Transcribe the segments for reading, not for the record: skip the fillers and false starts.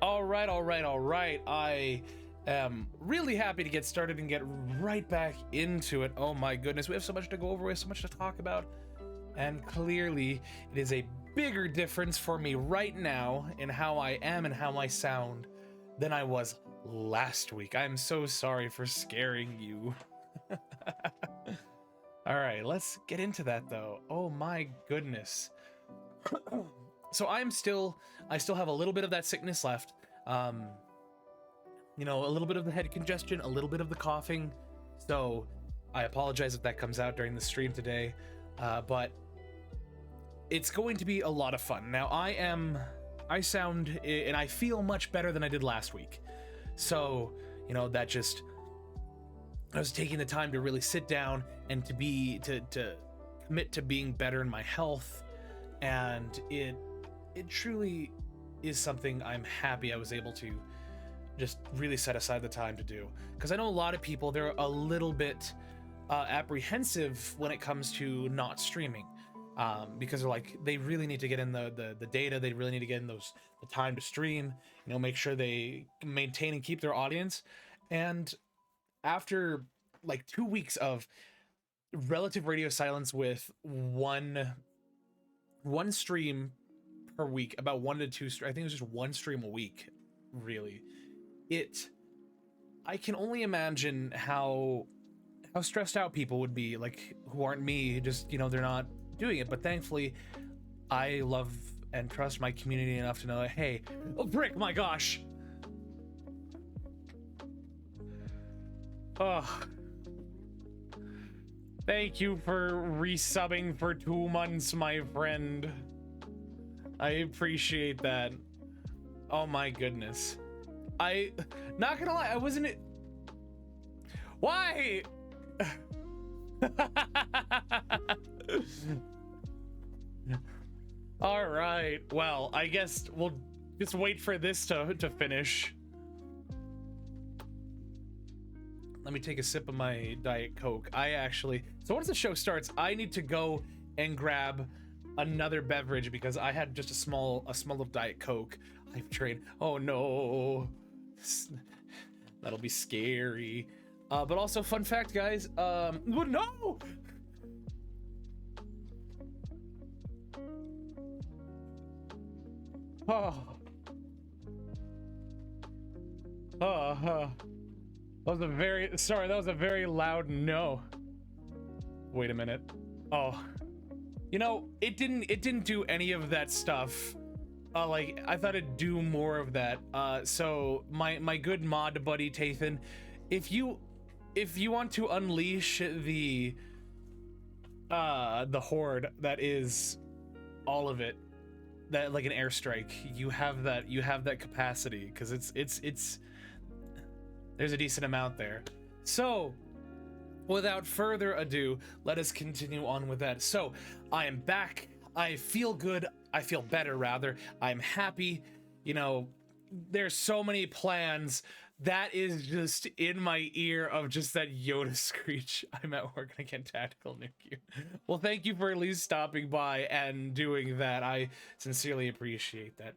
All right, all right, all right. I am really happy to get started and get right back into it. Oh my goodness, we have so much to go over, we have so much to talk about. And clearly, it is a bigger difference for me right now in how I am and how I sound than I was last week. I'm so sorry for scaring you. All right, let's get into that though. Oh my goodness. So I still have a little bit of that sickness left. You know, a little bit of the head congestion, a little bit of the coughing. So I apologize if that comes out during the stream today, but it's going to be a lot of fun. Now I sound and I feel much better than I did last week. So, you know, that just, I was taking the time to really sit down and to commit to being better in my health, and it truly is something I'm happy I was able to just really set aside the time to do, because I know a lot of people, they're a little bit apprehensive when it comes to not streaming, because they're like, they really need to get in the data, they really need to get in the time to stream, you know, make sure they maintain and keep their audience. And after like 2 weeks of relative radio silence with one stream per week, about 1 to 2 I think it was just 1 stream a week, really. I can only imagine how stressed out people would be, like, who aren't me, just, you know, they're not doing it. But thankfully, I love and trust my community enough to know that, hey, oh frick, my gosh. Oh, thank you for resubbing for 2 months, my friend. I appreciate that. Oh my goodness. Not gonna lie, I wasn't. Why? All right. Well, I guess we'll just wait for this to finish. Let me take a sip of my Diet Coke. So once the show starts, I need to go and grab another beverage because I had just a small of Diet Coke. I've trained. Oh no. That'll be scary. But also, fun fact, guys. No! Oh. That was a very loud no. Wait a minute. Oh. You know, it didn't do any of that stuff. Like, I thought it'd do more of that. So my good mod buddy Tathan, if you want to unleash the horde that is all of it, that like an airstrike, you have that capacity, because it's there's a decent amount there. So without further ado, let us continue on with that. So I am back. I feel good. I feel better, rather. I'm happy. You know, there's so many plans. That is just in my ear of just that Yoda screech. I'm at work and I get tactical nuke you. Well, thank you for at least stopping by and doing that. I sincerely appreciate that.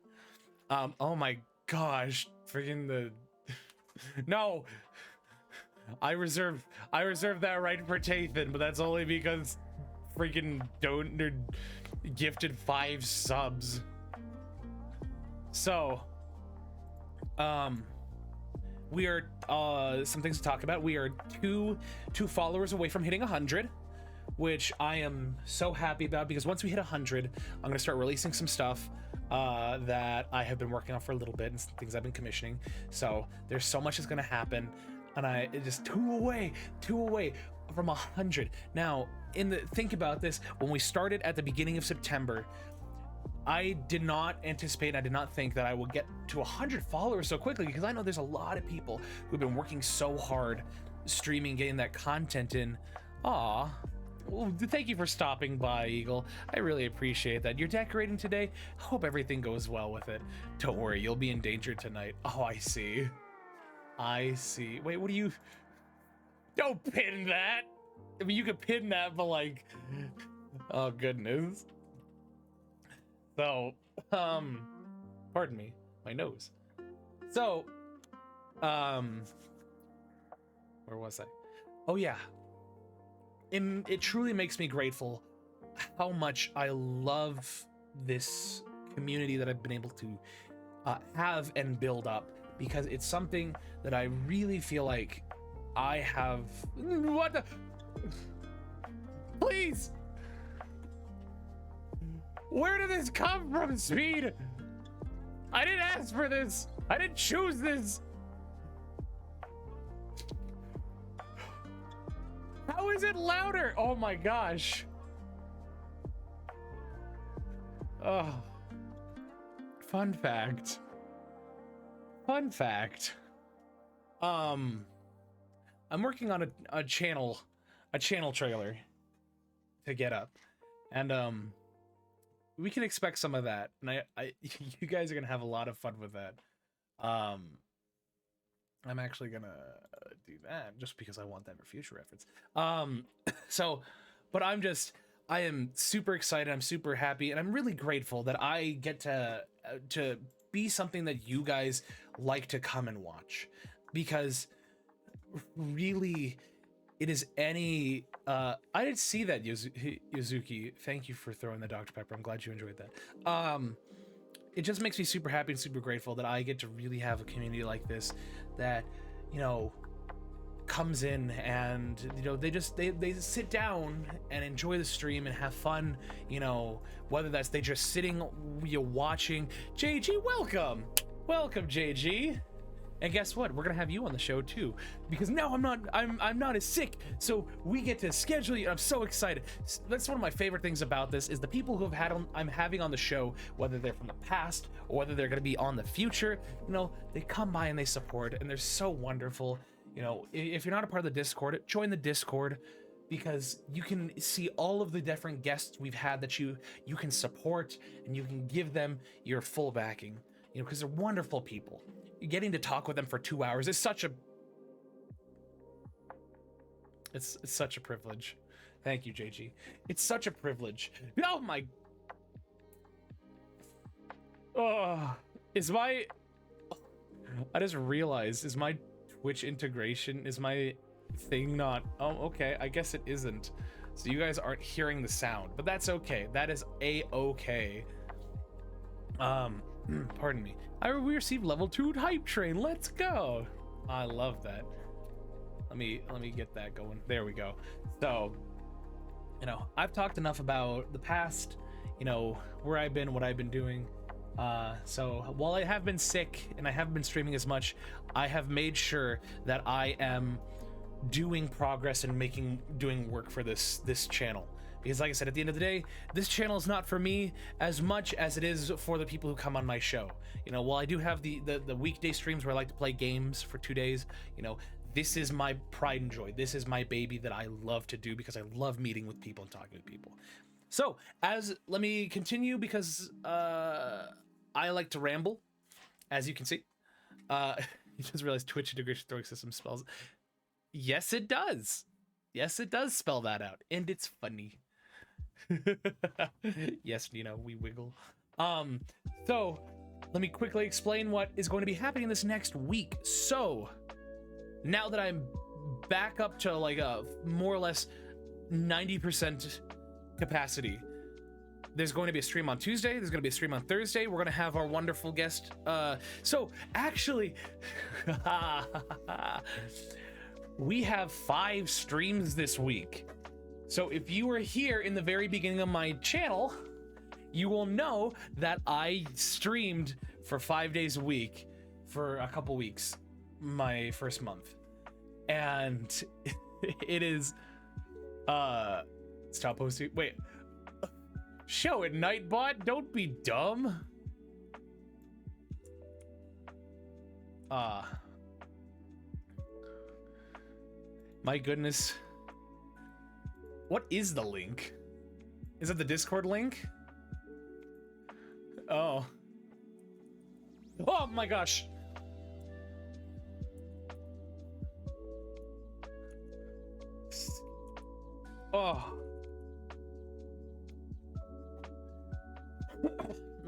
Oh my gosh, freaking the no. I reserve that right for Tathan, but that's only because freaking gifted 5 subs. So, we are some things to talk about. We are two followers away from hitting 100, which I am so happy about, because once we hit 100, I'm gonna start releasing some stuff that I have been working on for a little bit, and some things I've been commissioning. So there's so much that's gonna happen, and it just two away from 100. Now, think about this. When we started at the beginning of September, I did not anticipate, I did not think that I would get to 100 followers so quickly, because I know there's a lot of people who've been working so hard streaming, getting that content in. Aw. Well, thank you for stopping by, Eagle. I really appreciate that. You're decorating today? Hope everything goes well with it. Don't worry, you'll be in danger tonight. Oh, I see. Wait, what do you... Don't pin that! I mean, you could pin that, but like... Oh, goodness. So, pardon me, my nose. So, where was I? Oh yeah. It truly makes me grateful how much I love this community that I've been able to have and build up, because it's something that I really feel like I have... What the... Please! Where did this come from, Speed? I didn't ask for this. I didn't choose this. How is it louder? Oh my gosh. Oh. Fun fact. I'm working on a channel trailer to get up, and we can expect some of that, and I you guys are gonna have a lot of fun with that. I'm actually gonna do that just because I want that for future reference. But I am super excited. I'm super happy, and I'm really grateful that I get to be something that you guys like to come and watch, because really, it is any, I didn't see that, Yozuki. Thank you for throwing the Dr. Pepper. I'm glad you enjoyed that. It just makes me super happy and super grateful that I get to really have a community like this that, you know, comes in and, you know, they sit down and enjoy the stream and have fun, you know, whether that's they just sitting, you know, watching. JG, welcome JG. And guess what, we're gonna have you on the show too, because now I'm not as sick, so we get to schedule you. I'm so excited. That's one of my favorite things about this, is the people who I'm having on the show, whether they're from the past or whether they're gonna be on the future, you know, they come by and they support, and they're so wonderful. You know, if you're not a part of the Discord, join the Discord, because you can see all of the different guests we've had that you can support, and you can give them your full backing, you know, because they're wonderful people. Getting to talk with them for 2 hours is such a it's such a privilege. Thank you, JG. It's such a privilege. Oh my, I just realized, is my Twitch integration, is my thing not, oh okay, I guess it isn't, so you guys aren't hearing the sound, but that's okay. That is a-okay. Pardon me. We received level 2 hype train. Let's go. I love that. Let me get that going. There we go. So, you know, I've talked enough about the past, you know, where I've been, what I've been doing. So while I have been sick and I haven't been streaming as much, I have made sure that I am doing progress and doing work for this channel. Because like I said, at the end of the day, this channel is not for me as much as it is for the people who come on my show. You know, while I do have the weekday streams where I like to play games for 2 days, you know, this is my pride and joy. This is my baby that I love to do, because I love meeting with people and talking to people. So, let me continue, because I like to ramble, as you can see. You just realized Twitch integration throwing system spells. Yes, it does. Yes, it does spell that out, and it's funny. Yes, you know, we wiggle. So let me quickly explain what is going to be happening this next week. So now that I'm back up to like a more or less 90% capacity, there's going to be a stream on Tuesday, there's going to be a stream on Thursday. We're going to have our wonderful guest, so actually we have 5 streams this week. So if you were here in the very beginning of my channel, you will know that I streamed for 5 days a week for a couple weeks, my first month. And it is, stop posting, wait, show it, Nightbot, don't be dumb. My goodness. What is the link? Is it the Discord link? Oh. Oh my gosh. Oh.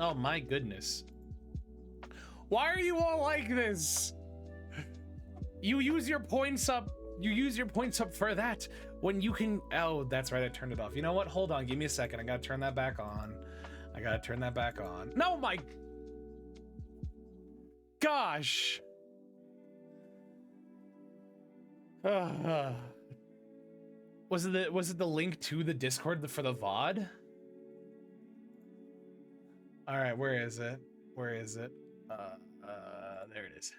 Oh my goodness. Why are you all like this? You use your points up. You use your points up for that when you can. Oh, that's right. I turned it off. You know what? Hold on. Give me a second. I gotta turn that back on. I gotta turn that back on. No, my gosh. Was it the link to the Discord for the VOD? All right, where is it? Where is it? There it is.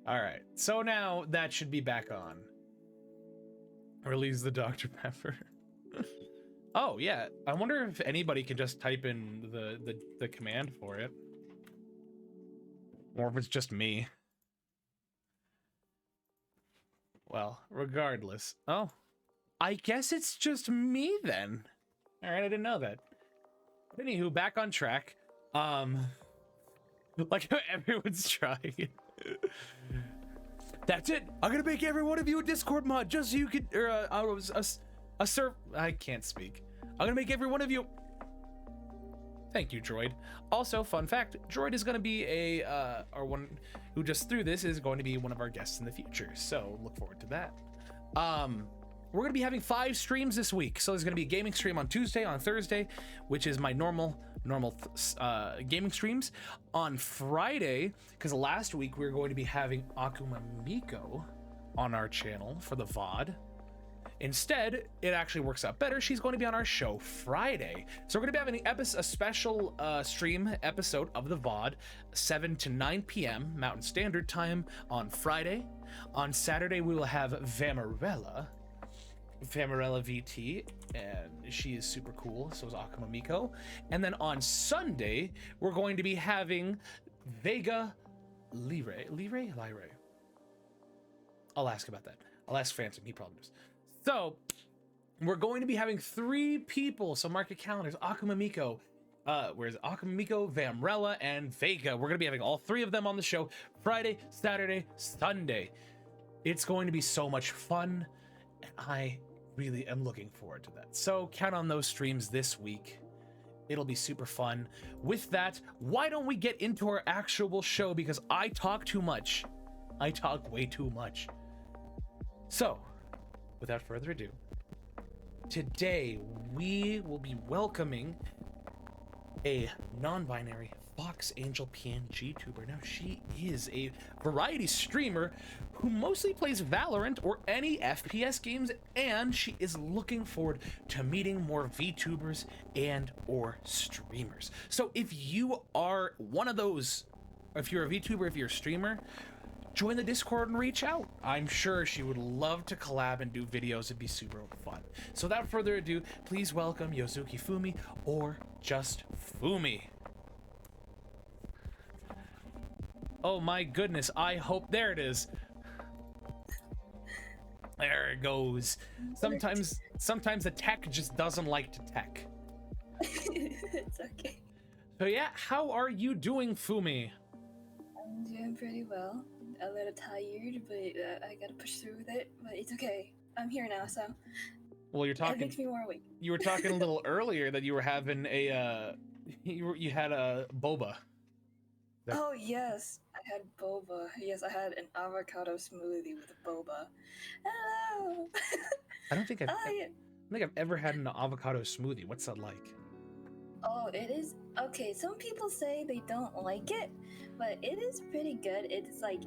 All right, so now that should be back on. Release the Dr. Pepper. Oh yeah, I wonder if anybody can just type in the command for it, or if it's just me. Well, regardless. Oh, I guess it's just me then. All right, I didn't know that. Anywho, back on track. Like how everyone's trying. That's it. I'm gonna make every one of you a Discord mod just so you could, I can't speak. I'm gonna make every one of you. Thank you, Droid. Also, fun fact, Droid is going to be or one who just threw this is going to be one of our guests in the future. So look forward to that. We're going to be having 5 streams this week. So there's going to be a gaming stream on Tuesday, on Thursday, which is my normal gaming streams. On Friday, because last week we were going to be having Akuma Miko on our channel for the VOD. Instead, it actually works out better. She's going to be on our show Friday. So we're going to be having a special stream episode of the VOD, 7 to 9 p.m. Mountain Standard Time on Friday. On Saturday, we will have Vamarella VT, and she is super cool. So is Akuma Miko. And then on Sunday, we're going to be having Vega Lyre. I'll ask about that. I'll ask Phantom. He probably knows. So we're going to be having 3 people. So mark your calendars. Akuma Miko, where's Akuma Miko, Vamrella, and Vega. We're going to be having all 3 of them on the show Friday, Saturday, Sunday. It's going to be so much fun, and I really am looking forward to that. So count on those streams this week. It'll be super fun. With that, why don't we get into our actual show, because I talk too much. I talk way too much. So, without further ado, today we will be welcoming a non-binary Fox Angel PNG tuber. Now, she is a variety streamer who mostly plays Valorant or any FPS games, and she is looking forward to meeting more VTubers and or streamers. So if you are one of those, if you're a VTuber, if you're a streamer, join the Discord and reach out. I'm sure she would love to collab and do videos. It'd be super fun. So without further ado, please welcome YozukiFumi, or just Fumi. Oh my goodness, I hope, there it is. There it goes. Sometimes the tech just doesn't like to tech. It's okay. So yeah, how are you doing, Fumi? I'm doing pretty well. A little tired, but I gotta push through with it. But it's okay. I'm here now, so. Well, It makes me more awake. You were talking a little earlier that you were having a you had a boba. Oh yes, I had boba. Yes, I had an avocado smoothie with boba. Hello. I don't think Yeah. I've ever had an avocado smoothie. What's that like? Oh, it is okay. Some people say they don't like it, but it is pretty good. It's like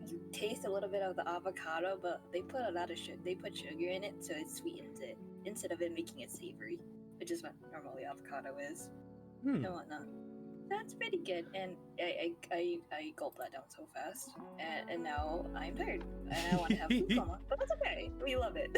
you taste a little bit of the avocado, but they put a lot of sugar. They put sugar in it, so it sweetens it instead of it making it savory, which is what normally avocado is and whatnot. That's pretty good, and I gulped that down so fast, and now I'm tired, and I want to have food coma, but that's okay. We love it.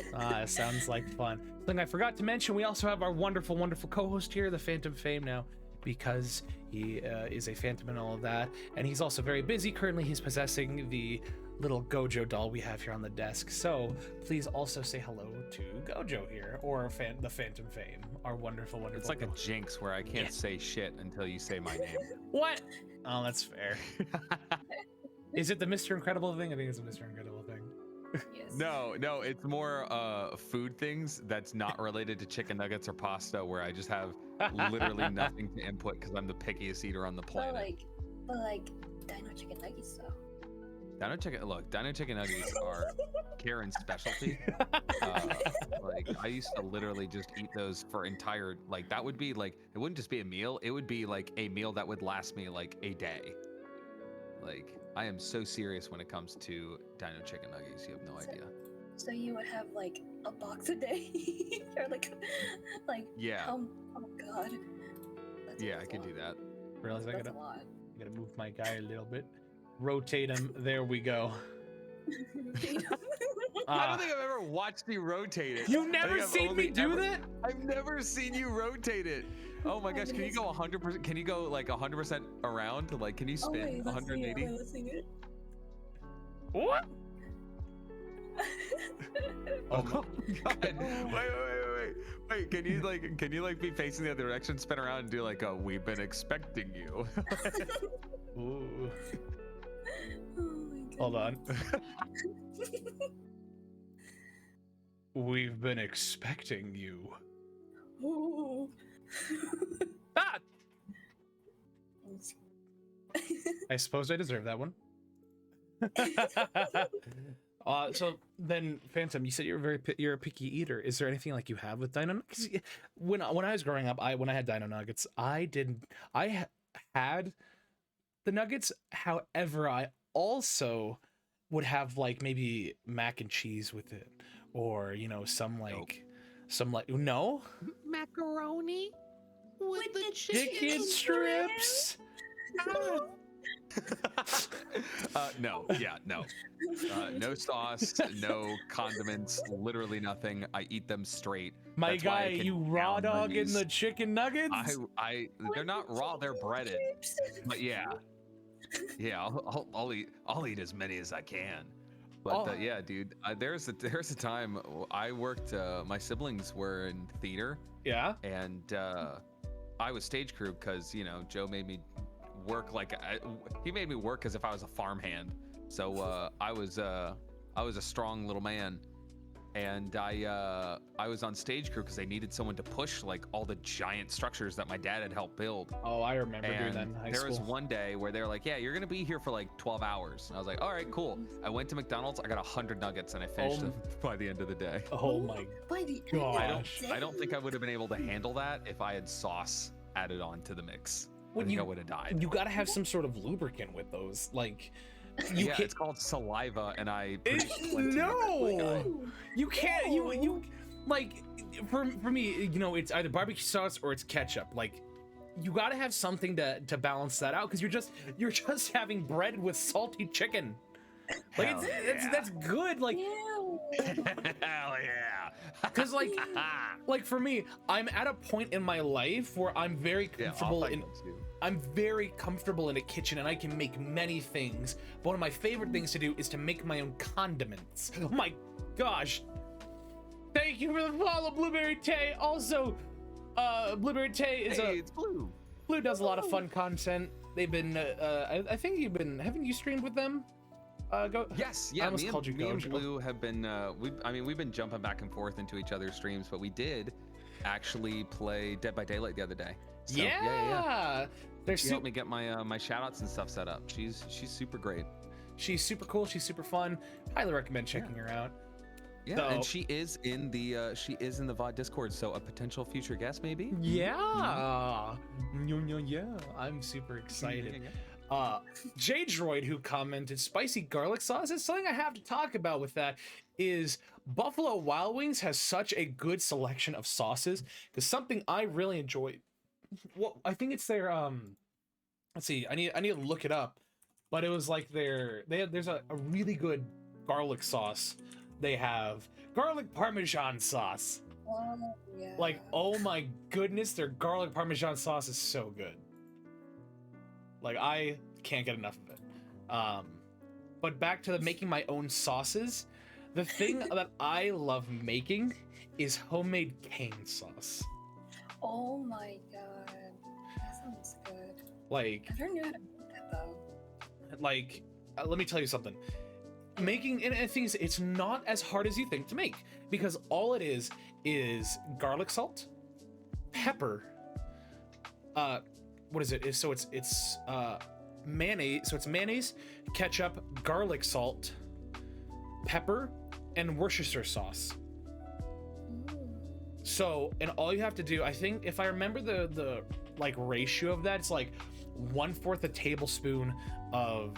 Sounds like fun. Something I forgot to mention, we also have our wonderful, wonderful co-host here, the Phantom Fame now, because he is a Phantom and all of that, and he's also very busy. Currently, he's possessing the little Gojo doll we have here on the desk, so please also say hello to Gojo here, or the Phantom Fame, our wonderful, wonderful. It's like a jinx where I can't say shit until you say my name. What? Oh, that's fair. Is it the Mr. Incredible thing? I think it's a Mr. Incredible thing. Yes. No, it's more food things that's not related to chicken nuggets or pasta, where I just have literally nothing to input because I'm the pickiest eater on the planet. But like dino chicken nuggets though. Dino chicken nuggets are Karen's specialty. Like I used to literally just eat those for entire, like that would be like, it wouldn't just be a meal, it would be like a meal that would last me like a day. Like I am so serious when it comes to dino chicken nuggets, you have no idea. So you would have like a box a day, or like yeah. Oh god. Yeah, I could do that. Realize I That's a lot. gotta move my guy a little bit. Rotate him. There we go. I don't think I've ever watched you rotate it. You've never seen me do that? I've never seen you rotate it. Oh my gosh, can you go 100%? Can you go like 100% around? Like, can you spin 180? Let's sing it. What? Oh my god! Wait! Can you like be facing the other direction, spin around, and do like a "We've been expecting you"? Ooh. Oh my god. Hold on. We've been expecting you. Ooh. Ah! nuggets. I suppose I deserve that one. So then, Phantom, you said you're a picky eater. Is there anything like you have with Dino Nuggets? When I was growing up, when I had Dino Nuggets, had the nuggets. However, I also would have like maybe mac and cheese with it, or some no Macaroni With the chicken strips. No, no sauce, no condiments, literally nothing. I eat them straight. My That's why I guy, can you raw down dog in these. the chicken nuggets? They're not raw, they're breaded. But yeah, I'll eat as many as I can. But yeah, dude, there's a time I worked. My siblings were in theater. Yeah. And I was stage crew because Joe made me work he made me work as if I was a farmhand. So I was a strong little man, and I was on stage crew because they needed someone to push like all the giant structures that my dad had helped build. Oh, I remember doing that in high there school. was one day where they were like, yeah, you're gonna be here for like 12 hours. And I was like, all right, cool. I went to McDonald's, I got 100 nuggets, and I finished them by the end of the day. Oh my By the gosh. I don't think I would have been able to handle that if I had sauce added on to the mix. I think I would have died. You gotta have some sort of lubricant with those, like. It's called saliva, and I no, you can't. You like for me, it's either barbecue sauce or it's ketchup. Like, you gotta have something to balance that out, because you're just having bread with salty chicken. Like that's good. Like Ew. hell yeah. Because like for me, I'm at a point in my life where I'm very comfortable I'm very comfortable in a kitchen, and I can make many things. But one of my favorite things to do is to make my own condiments. Oh my gosh. Thank you for the follow, Blueberry Tay. Also, Blueberry Tay is it's Blue. Blue does a lot of fun content. They've been I think haven't you streamed with them? Yes, yeah. I almost called you me and Gojo. Blue have been we've been jumping back and forth into each other's streams, but we did actually play Dead by Daylight the other day. So, yeah. She helped me get my my shout outs and stuff set up. She's super great. She's super cool. She's super fun. Highly recommend checking her out. Yeah, So- and she is in the VOD Discord, so a potential future guest maybe. Yeah. Yeah. I'm super excited. J Droid, who commented, spicy garlic sauce is something I have to talk about with that is Buffalo Wild Wings has such a good selection of sauces, because something I really enjoy. Well, I think it's their let's see, I need to look it up, but it was like there's a really good garlic sauce. They have garlic parmesan sauce. Yeah. Like, oh my goodness, their garlic parmesan sauce is so good. Like, I can't get enough of it. But back to making my own sauces. The thing that I love making is homemade cane sauce. Oh my god, that sounds good. Like, I never knew how to make that though. like, let me tell you something. Making, and things, it's not as hard as you think to make, because all it is garlic salt, pepper, what is it? So it's mayonnaise. So it's mayonnaise, ketchup, garlic salt, pepper, and Worcestershire sauce. So, and all you have to do, I think, if I remember the like ratio of that, it's like 1/4 a tablespoon of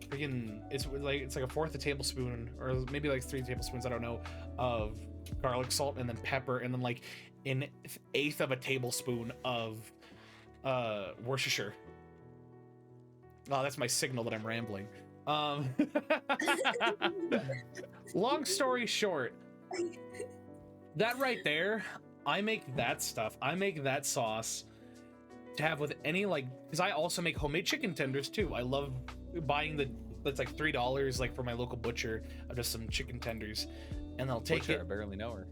freaking. It's like a 1/4 a tablespoon, or maybe like 3 tablespoons, I don't know, of garlic salt, and then pepper, and then like 1/8 of a tablespoon of Worcestershire. Oh, that's my signal that I'm rambling. Long story short, that right there, I make that stuff. I make that sauce to have with any, like, because I also make homemade chicken tenders too. I love buying that's like $3 like for my local butcher of just some chicken tenders, and they'll take it. I barely know her.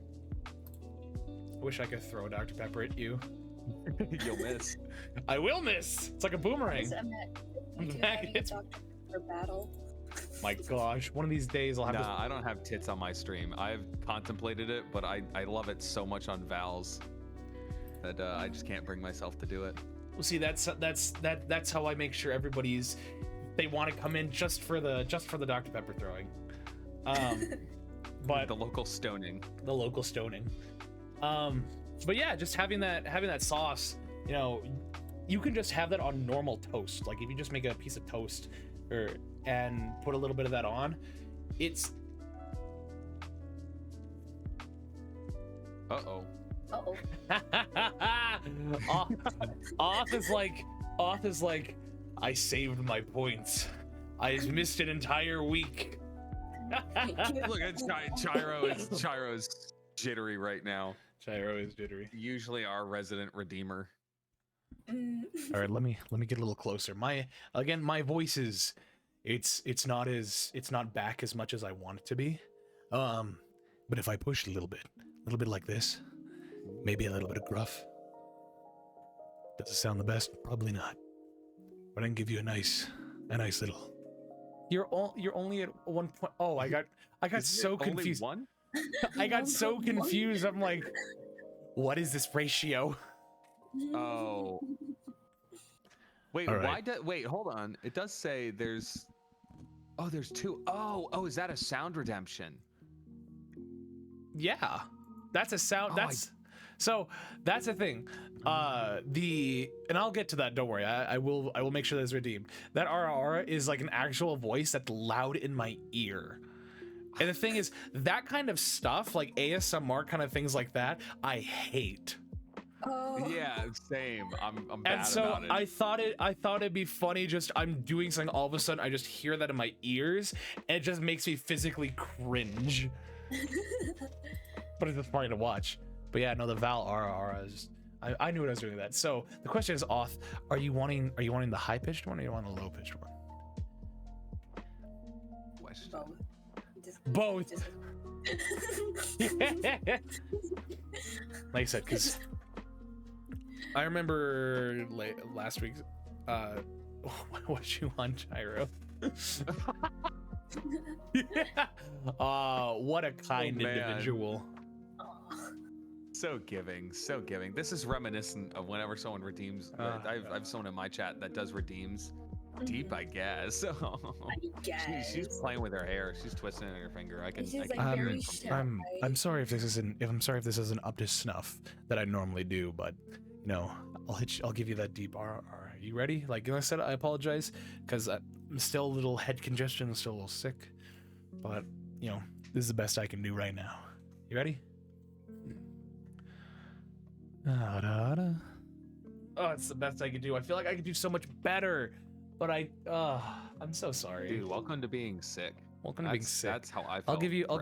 I wish I could throw Dr. Pepper at you. You'll miss. I will miss. It's like a boomerang. It's for battle. My gosh, one of these days I'll have Nah, I don't have tits on my stream. I've contemplated it, but I love it so much on Val's that I just can't bring myself to do it. Well, see, that's how I make sure they want to come in just for the Dr. Pepper throwing. But the local stoning. But yeah, just having that sauce, you know, you can just have that on normal toast. Like if you just make a piece of toast and put a little bit of that on, it's Uh-oh. Off is like, I saved my points. I missed an entire week. Look at Chiro is jittery right now. Chiro is jittery. Usually our resident redeemer. All right, let me get a little closer. My voice is it's not back as much as I want it to be. But if I push a little bit like this, maybe a little bit of gruff. Does it sound the best? Probably not. But I can give you a nice little. You're only at 1 point. Oh, I got so confused. One? I got so confused. I'm like, what is this ratio? Oh. Wait, right. wait, hold on. It does say there's two. Oh, is that a sound redemption? Yeah. That's a sound. So that's the thing. And I'll get to that. Don't worry. I will make sure that's redeemed. That RR is like an actual voice that's loud in my ear. And the thing is, that kind of stuff, like ASMR kind of things like that, I hate. Oh. Yeah, same. I'm bad And so about it. I thought it'd be funny. Just I'm doing something, all of a sudden I just hear that in my ears, and it just makes me physically cringe. But it's just funny to watch. But yeah, no, the Val RR is just, I knew what I was doing with that. So the question is, Oth, are you wanting the high pitched one or you want the low pitched one? Both. Like I said, because I remember last week, what you want, Gyro? What a kind individual. So giving. This is reminiscent of whenever someone redeems. I've someone in my chat that does redeems. Deep, I guess. I guess. She's playing with her hair. She's twisting it in her finger. I can. I'm sorry if this isn't up to snuff that I normally do, but you know, I'll give you that deep RR. Are you ready? Like I said, I apologize because I'm still a little head congestion, still a little sick, but you know, this is the best I can do right now. You ready? Oh, it's the best I could do. I feel like I could do so much better, but I'm so sorry. Dude, welcome to being sick. Welcome to being sick. That's how I felt. I'll give you a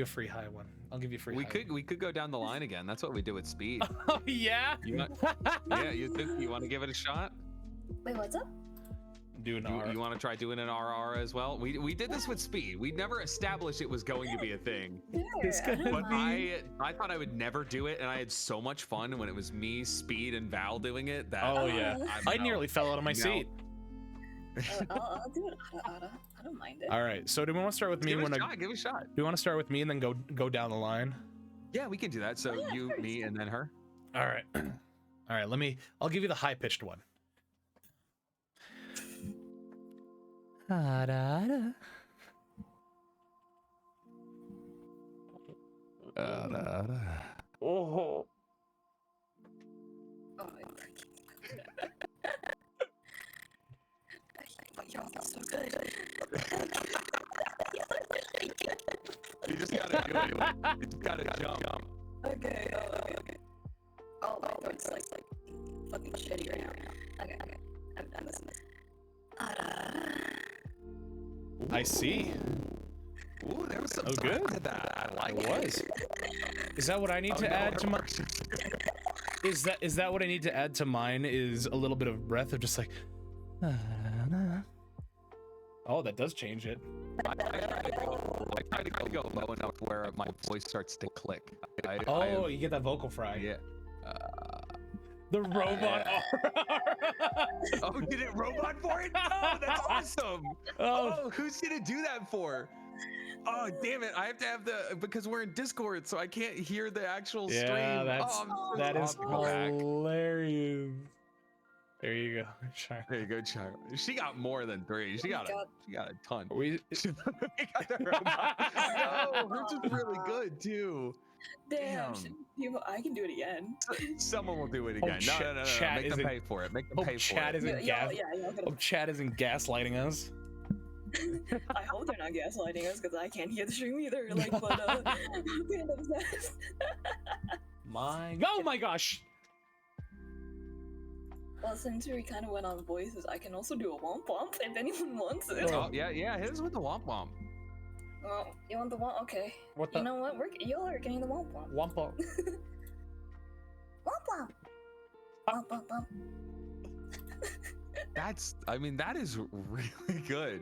free high one. I'll give you a free. We could go down the line again. That's what we do with speed. Oh yeah. You want to give it a shot? Wait, what's up? Do an RR. You want to try doing an RR as well? We did this with speed. We never established it was going to be a thing. Sure, But I thought I would never do it, and I had so much fun when it was me, Speed, and Val doing it. That I nearly fell out of my seat. I'll do it. I don't mind it. All right. So do we want to start with me? Give it a shot. Do you want to start with me and then go down the line? Yeah, we can do that. So you, first. me, and then her. All right. All right. I'll give you the high pitched one. Oh. Y'all are so good. You just gotta do it. You just gotta jump. Okay. Oh, it's like fucking shitty right now. Okay. I'm done with this. I see. Ooh, there was some good. to that. I like It was. Is that what I need to add to my? Is that what I need to add to mine? Is a little bit of breath of just like. Oh, that does change it. I try to go low enough where my voice starts to click. You get that vocal fry. Yeah. The robot. Oh, did it robot for it? Oh, that's awesome. Oh, who's gonna do that for? Oh, damn it. I have to have because we're in Discord, so I can't hear the actual stream. Yeah, that is hilarious. There you go. Sure. There you go, Charlie. She got more than 3. She got a ton. We We got the robot. No, hers is really good too. Damn. Damn. I can do it again. Someone will do it again. No. Chat Make them isn't- pay for it. Make them pay for Chat it. isn't Chat isn't gaslighting us. I hope they're not gaslighting us because I can't hear the stream either. Like, but at the end of that. Oh my gosh! Well, since we kind of went on voices, I can also do a womp womp if anyone wants it. Oh yeah. Hit us with the womp womp. Well, you want the womp? Okay. What the? You know what? You're getting the womp womp. Wompo. Womp womp. Womp womp womp. That is really good.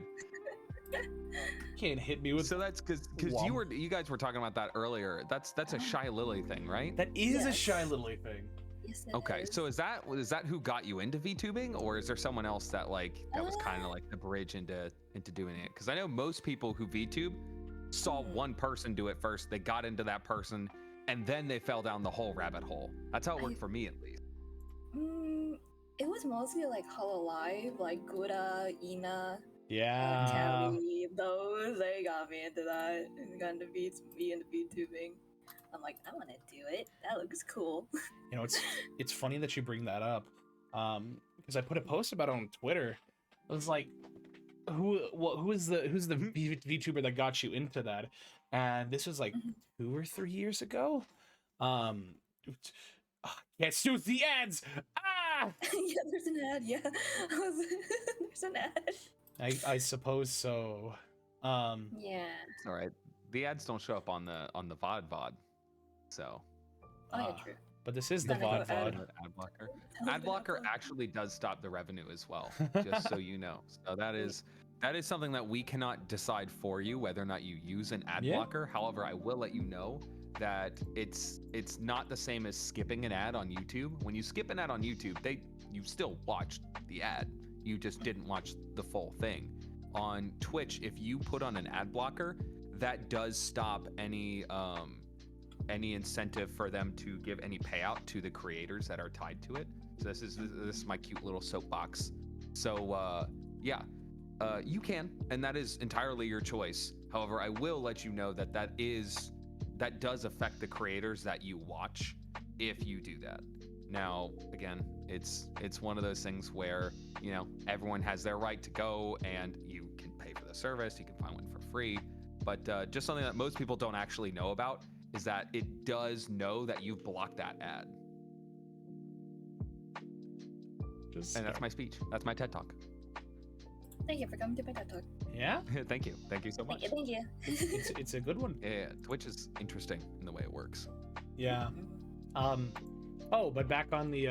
Can't hit me with. So that's because you guys were talking about that earlier. That's a Shy Lily thing, right? That is a Yes. Shy Lily thing. Yes, it Okay, is. so is that who got you into VTubing, or is there someone else that was kind of like the bridge into doing it? Because I know most people who VTube saw one person do it first, they got into that person, and then they fell down the whole rabbit hole. That's how it worked for me, at least. It was mostly like Hololive, like Gura, Ina, Yeah. Kelly, those, they got me into that and got into me into VTubing. I'm like, I want to do it. That looks cool. You know, it's funny that you bring that up, because I put a post about it on Twitter. It was like, who's the VTuber that got you into that? And this was like 2 or 3 years ago. Can't snooze the ads. Ah. Yeah, there's an ad. Yeah, there's an ad. I suppose so. Yeah. It's all right. The ads don't show up on the VOD, so. Oh, yeah, true. But this is the Gotta go VOD. Ad blocker. Ad blocker actually does stop the revenue as well, just so you know. So that is something that we cannot decide for you whether or not you use an ad blocker. However, I will let you know that it's not the same as skipping an ad on YouTube. When you skip an ad on YouTube, you still watched the ad. You just didn't watch the full thing. On Twitch, if you put on an ad blocker, that does stop any incentive for them to give any payout to the creators that are tied to it. So this is my cute little soapbox. So you can, and that is entirely your choice. However, I will let you know that does affect the creators that you watch if you do that. Now, again, it's one of those things where, everyone has their right to go, and you can pay for the service, you can find one for free. But just something that most people don't actually know about is that it does know that you've blocked that ad. And that's my speech. That's my TED Talk. Thank you for coming to my TED Talk. Yeah. Thank you. Thank you so much. Thank you. It's a good one. Yeah, Twitch is interesting in the way it works. Yeah. Oh, but back on the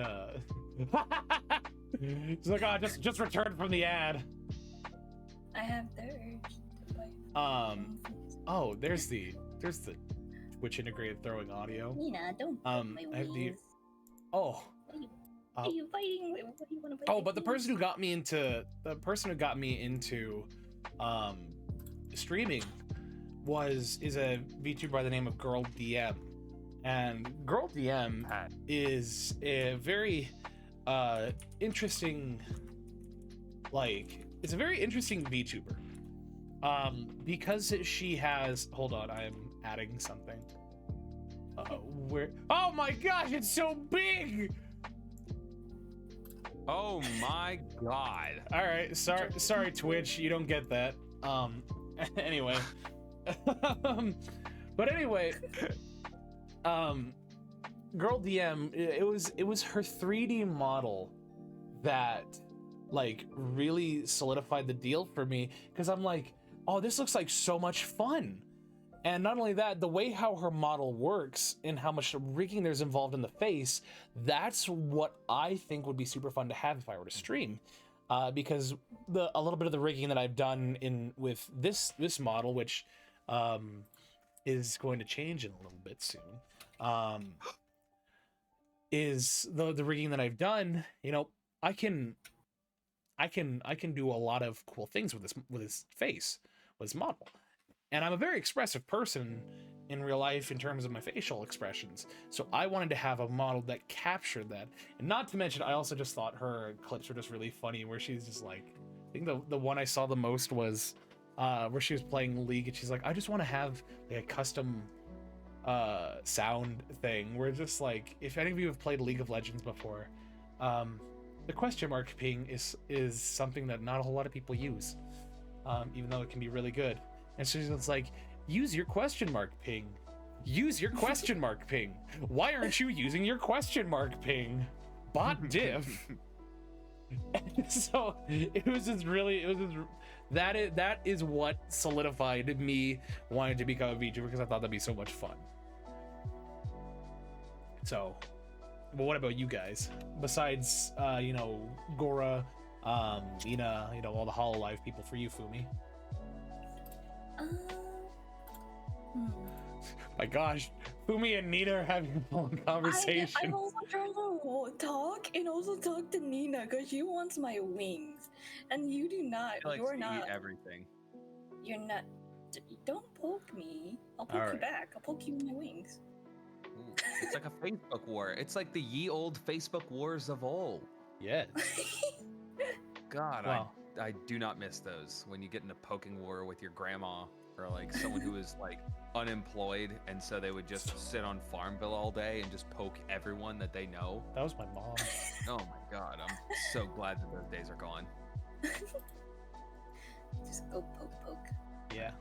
it's like, just returned from the ad. I have the urge to play. Oh, there's the Twitch integrated throwing audio. Nina, don't bite my I have the wings. oh. What are you biting? What do you want to bite? Oh, my but the wings? person who got me into streaming is a VTuber by the name of Girl DM. And Girl DM is a very interesting, it's a very interesting VTuber. Because she has, hold on, I am adding something. Oh my gosh, it's so big! Oh my god. All right, sorry Twitch, you don't get that. Anyway. But anyway, Girl DM, it was her 3D model that really solidified the deal for me, because I'm like, oh, this looks like so much fun. And not only that, the way how her model works and how much rigging there's involved in the face, that's what I think would be super fun to have if I were to stream. Because a little bit of the rigging that I've done with this model, which is going to change in a little bit soon, is the rigging that I've done. I can do a lot of cool things with this face, with this model. And I'm a very expressive person in real life in terms of my facial expressions. So I wanted to have a model that captured that. And not to mention, I also just thought her clips were just really funny, where she's just like, I think the one I saw the most was where she was playing League, and she's like, I just want to have like a custom sound thing where just like, if any of you have played League of Legends before, the question mark ping is something that not a whole lot of people use, even though it can be really good. And so it's like, use your question mark ping. Use your question mark ping. Why aren't you using your question mark ping? Bot diff. So it was just that is what solidified me wanting to become a VTuber, because I thought that'd be so much fun. So, but what about you guys? Besides, Gora, Ina, all the Hololive people, for you, Fumi. My gosh, Fumi and Nina are having a long conversation. I'm also trying to talk and also talk to Nina because she wants my wings, and you do not. You're not. Eat everything. You're not. Don't poke me. I'll poke you back. I'll poke you in my wings. Ooh, it's like a Facebook war. It's like the ye old Facebook wars of old. Yeah. God, wow. I do not miss those, when you get in a poking war with your grandma or like someone who is like unemployed, and so they would just sit on Farmville all day and just poke everyone that they know. That was my mom. Oh my God, I'm so glad that those days are gone. Just go poke. Yeah.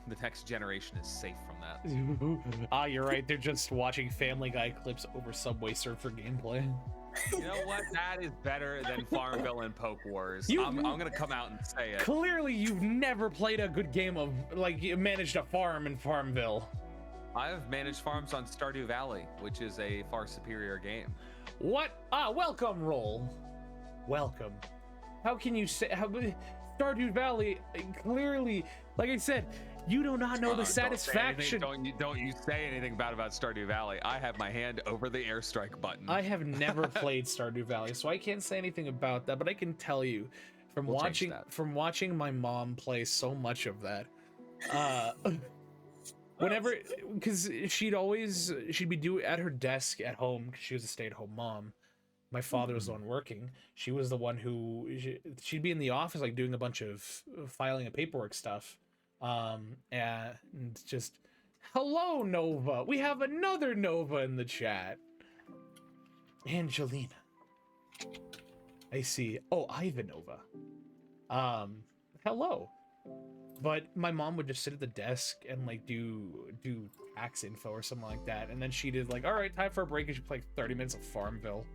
The next generation is safe from that. You're right. They're just watching Family Guy clips over Subway Surfer gameplay. You know what? That is better than Farmville and Poke Wars. I'm gonna come out and say it. Clearly, you've never played a good game of, like, you managed a farm in Farmville. I've managed farms on Stardew Valley, which is a far superior game. What? Welcome, Roll. Welcome. How can you say Stardew Valley? Clearly, like I said, you do not know the satisfaction. Don't you say anything bad about Stardew Valley. I have my hand over the airstrike button. I have never played Stardew Valley, so I can't say anything about that, but I can tell you from watching my mom play so much of that. Whenever, because she'd be at her desk at home, because she was a stay-at-home mom. My father was the one working. She was the one who she'd be in the office, like, doing a bunch of filing and paperwork stuff. And just, hello, Nova. We have another Nova in the chat. Angelina. I see. Oh, Ivanova. Hello. But my mom would just sit at the desk and, like, do tax info or something like that, and then she did, like, all right, time for a break, and she played 30 minutes of Farmville.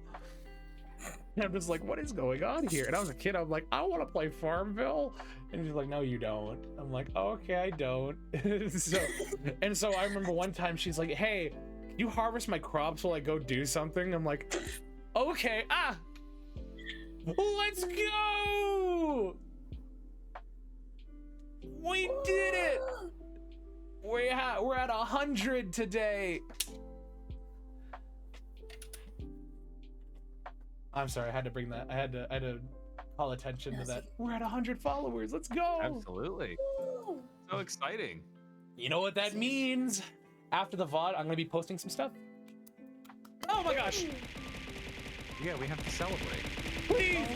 And I'm just like, what is going on here? And I was a kid, I'm like, I want to play Farmville. And she's like, no, you don't. I'm like, oh, okay, I don't. So I remember one time she's like, hey, can you harvest my crops while I go do something? I'm like, okay, let's go! We did it! We're at 100 today. I'm sorry, I had to bring that. I had to call attention to that. We're at 100 followers. Let's go. Absolutely. So exciting. You know what that means? After the VOD, I'm going to be posting some stuff. Oh my gosh. Yeah, we have to celebrate. Please.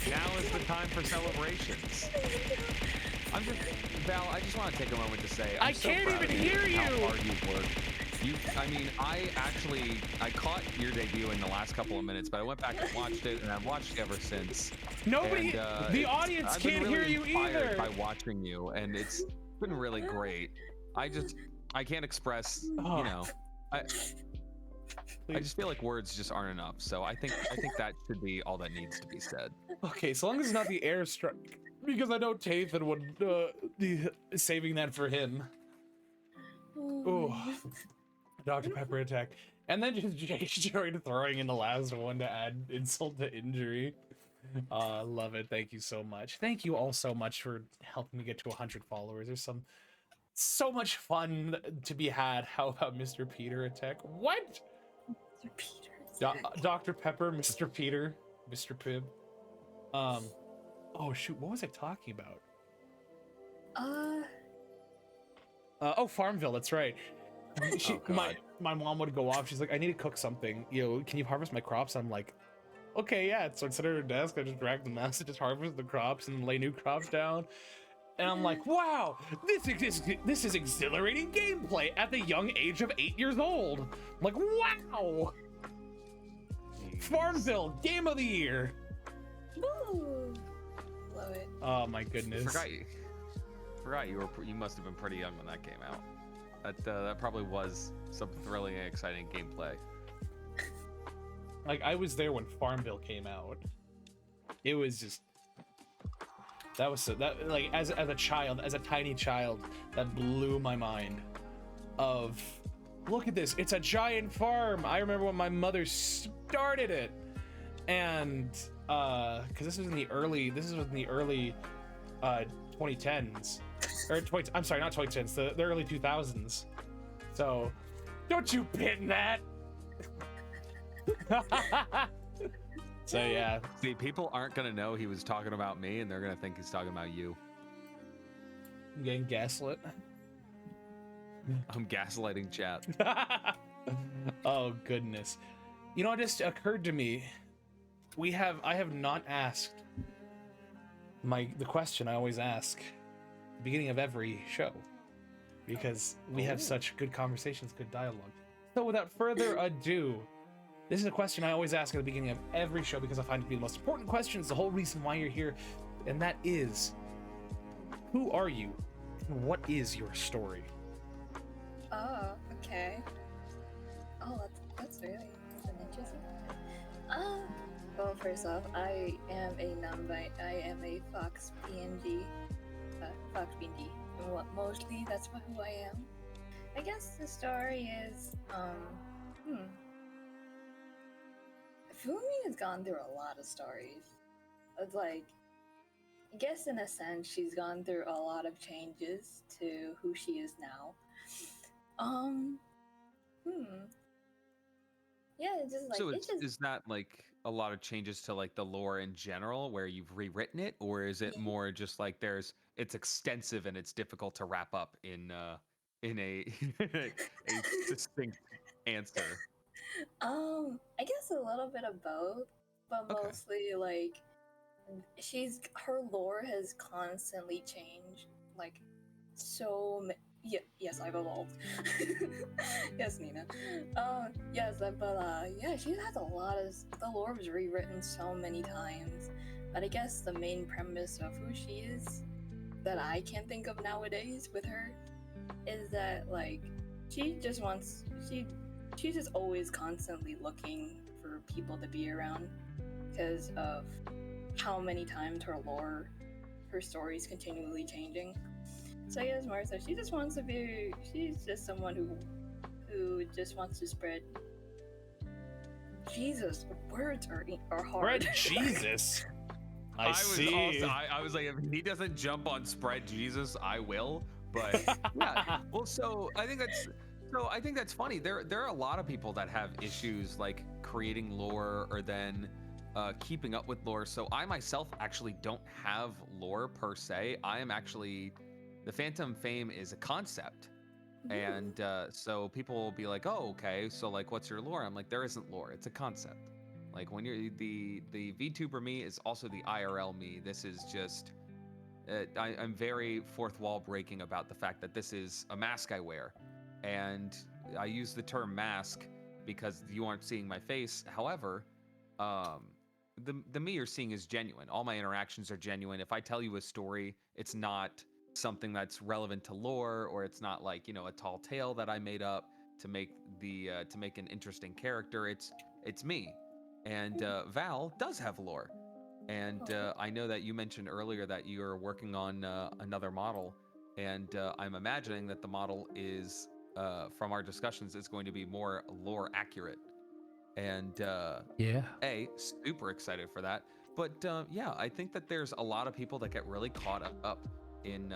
Now is the time for celebrations. Val, I just want to take a moment to say I can't even hear you. How hard you work. I caught your debut in the last couple of minutes, but I went back and watched it, and I've watched it ever since. Nobody, the audience can't hear you either. By watching you, and it's been really great. I can't express, I just feel like words just aren't enough. So I think that should be all that needs to be said. Okay, so long as it's not the airstrike, because I know Tathan would be saving that for him. Oh, Dr. Pepper attack. And then just Joey throwing in the last one to add insult to injury. Love it. Thank you so much. Thank you all so much for helping me get to 100 followers. There's so much fun to be had. How about Mr. Peter attack? What? Mr. Peter. Dr. Pepper, Mr. Peter, Mr. Pibb. Oh shoot, what was I talking about? Oh, Farmville, that's right. Oh, God. My mom would go off. She's like, I need to cook something. Can you harvest my crops? I'm like, okay, yeah. So I sit at her desk. I just drag the mouse and just harvest the crops and lay new crops down. And I'm like, wow, this is exhilarating gameplay at the young age of 8 years old. I'm like, wow. Jeez. Farmville, game of the year. Woo! Love it. Oh my goodness. Forgot you must have been pretty young when that came out. That probably was some thrilling and exciting gameplay. Like, I was there when Farmville came out. It was just, that was so, that, like, as a child, as a tiny child, that blew my mind. Of, look at this, it's a giant farm. I remember when my mother started it, and because this was in the early 2010s, or 20, I'm sorry, not 2010s, the early 2000s. So, don't you pin that. So yeah. See, people aren't gonna know he was talking about me, and they're gonna think he's talking about you. I'm getting gaslit. I'm gaslighting chat. Oh goodness. You know, it just occurred to me. I have not asked the question I always ask at the beginning of every show, because we have such good conversations, good dialogue. So without further ado, this is a question I always ask at the beginning of every show because I find it to be the most important question. It's the whole reason why you're here, and that is, who are you and what is your story? Oh, okay. Oh, that's an interesting. Well, first off, I am a Fox PNG, Fox PNG. Mostly, that's who I am. I guess the story is, Fumi has gone through a lot of stories. It's like, I guess in a sense, she's gone through a lot of changes to who she is now. Yeah, it's just like, So is that like a lot of changes to like the lore in general where you've rewritten it, or is it more just like it's extensive and it's difficult to wrap up in a a succinct answer? I guess a little bit of both, but Okay. mostly like her lore has constantly changed. Like, yes, I've evolved. Yes, Nina. Yes, but yeah, she has a lot of the lore was rewritten so many times. But I guess the main premise of who she is that I can think of nowadays with her is that like she's just always constantly looking for people to be around because of how many times her story is continually changing. So I guess Martha, she's just someone who just wants to spread Jesus. Words are hard. Spread Jesus. I see. I was like, if he doesn't jump on spread Jesus, I will. But yeah, well, so I think that's funny. There are a lot of people that have issues like creating lore or then keeping up with lore. So I myself actually don't have lore per se. I am actually, the Phantom Fame is a concept. And so people will be like, oh, okay, so like what's your lore? I'm like, there isn't lore, it's a concept. Like when you're the VTuber me is also the IRL me. This is just I'm very fourth wall breaking about the fact that this is a mask I wear, and I use the term mask because you aren't seeing my face. However, the me you're seeing is genuine. All my interactions are genuine. If I tell you a story, it's not something that's relevant to lore, or it's not like, you know, a tall tale that I made up to make an interesting character. It's me. And Val does have lore. And I know that you mentioned earlier that you're working on another model, and I'm imagining that the model is, from our discussions, is going to be more lore accurate. And yeah, super excited for that. But yeah, I think that there's a lot of people that get really caught up in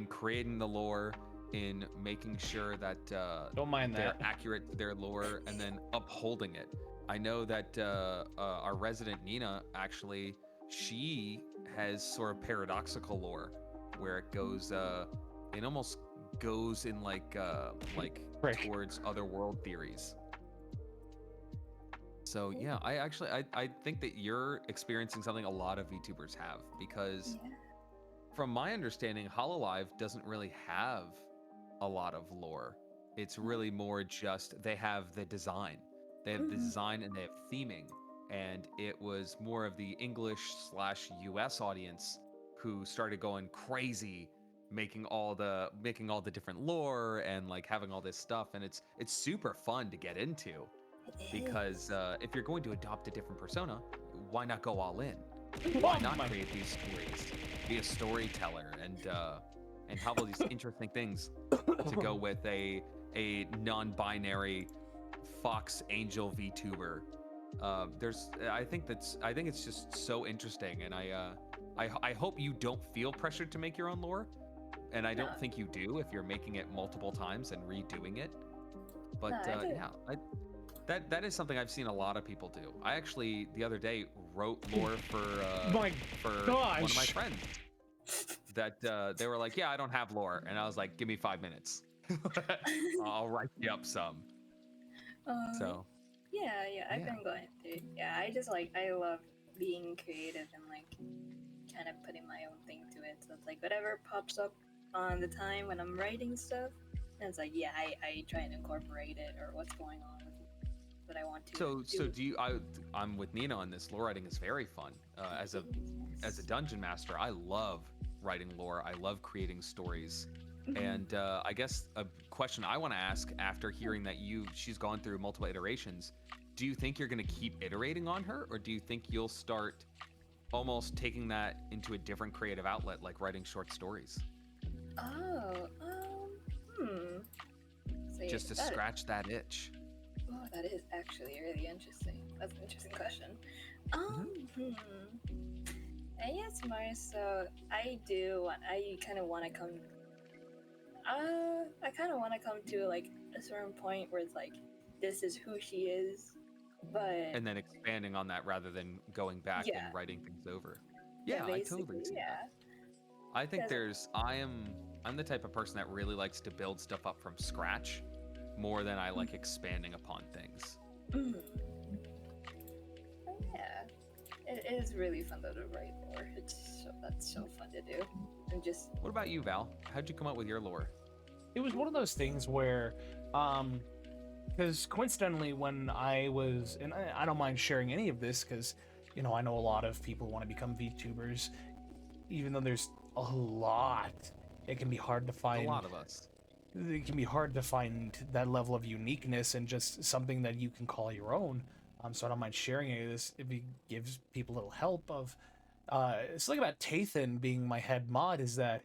creating the lore, in making sure that don't mind they're that. accurate to their lore, and then upholding it. I know that our resident Nina, actually, she has sort of paradoxical lore where it goes, it almost goes in like Frick. towards other world theories. So yeah, I think that you're experiencing something a lot of VTubers have, because Yeah. from my understanding, Hololive doesn't really have a lot of lore. It's really more just they have the design. They have the Mhm. design and they have theming. And it was more of the English/US audience who started going crazy, making all the different lore and like having all this stuff. And it's super fun to get into, It because is. if you're going to adopt a different persona, why not go all in? Oh Why not my- create these stories, be a storyteller, and have all these interesting things to go with a non-binary fox angel VTuber? I think it's just so interesting, and I hope you don't feel pressured to make your own lore, and I No. don't think you do if you're making it multiple times and redoing it. But No, I do. yeah, that is something I've seen a lot of people do. I actually the other day wrote lore My for one of my gosh. friends that they were like, yeah, I don't have lore, and I was like, give me 5 minutes. I'll write you up some. So Yeah, I've yeah. been going through. Yeah, I love being creative and like kind of putting my own thing to it. So it's like whatever pops up on the time when I'm writing stuff, and it's like yeah, I try and incorporate it or what's going on with what I want to. So do you? I'm with Nina on this. Lore writing is very fun. As a dungeon master, I love writing lore. I love creating stories. And I guess a question I want to ask after hearing that she's gone through multiple iterations, do you think you're going to keep iterating on her, or do you think you'll start almost taking that into a different creative outlet, like writing short stories, Oh, See, just to that is- scratch that itch? Oh, that is actually really interesting. That's an interesting question. I guess more so. I kind of want to come. I kind of want to come to like a certain point where it's like, this is who she is, but And then expanding on that rather than going back Yeah. and writing things over. Yeah, I totally basically, see yeah. that. I think Because- I'm the type of person that really likes to build stuff up from scratch more than I like expanding upon things. Mm. Oh, yeah, it is really fun though to write lore. That's so fun to do, and just What about you, Val? How'd you come up with your lore? It was one of those things where, because coincidentally, when I was, and I don't mind sharing any of this, because, you know, I know a lot of people want to become VTubers, even though there's a lot. It can be hard to find. A lot of us. It can be hard to find that level of uniqueness and just something that you can call your own. So I don't mind sharing any of this if it gives people a little help. Something about Tathan being my head mod is that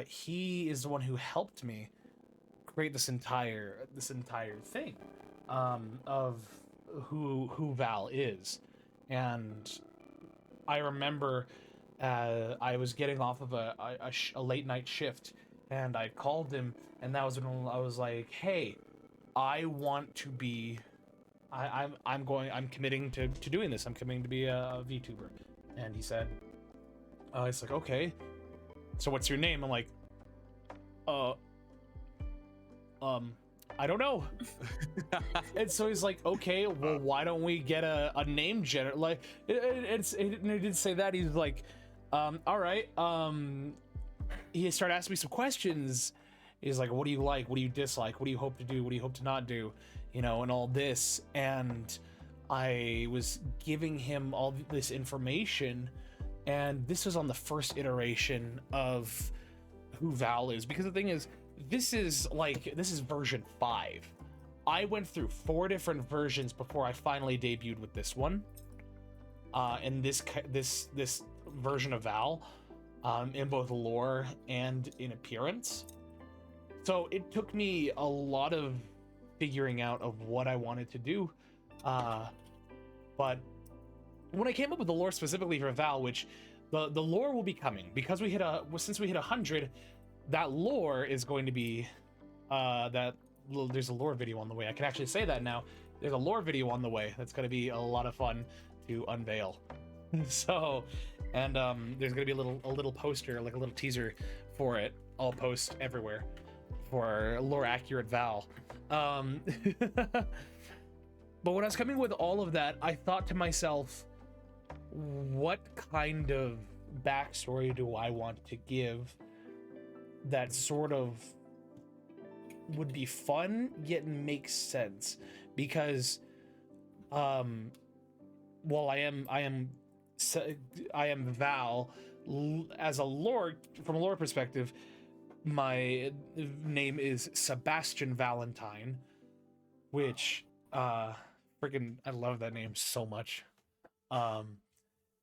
he is the one who helped me create this entire thing of who Val is. And I remember I was getting off of a late night shift, and I called him, and that was when I was like, hey, I want to be I'm committing to doing this. I'm committing to be a VTuber. And he said, it's like, okay, so what's your name? I'm like, I don't know. And so he's like, okay, well, why don't we get a name generator? Like, it didn't say that. He's like, all right. He started asking me some questions. He's like, what do you like? What do you dislike? What do you hope to do? What do you hope to not do? You know, and all this. And I was giving him all this information, and this was on the first iteration of who Val is, because the thing is, this is version 5. I went through 4 different versions before I finally debuted with this one. And this version of Val, in both lore and in appearance. So it took me a lot of figuring out of what I wanted to do. But when I came up with the lore specifically for Val, which the lore will be coming, because since we hit 100, that lore is going to be there's a lore video on the way. I can actually say that now. There's a lore video on the way that's going to be a lot of fun to unveil. So, and there's going to be a little poster, like a little teaser for it. I'll post everywhere. for lore accurate Val. But when I was coming with all of that, I thought to myself, what kind of backstory do I want to give that sort of would be fun yet makes sense? Because while I am Val, as a lore, from a lore perspective, my name is Sebastian Valentine, which freaking I love that name so much.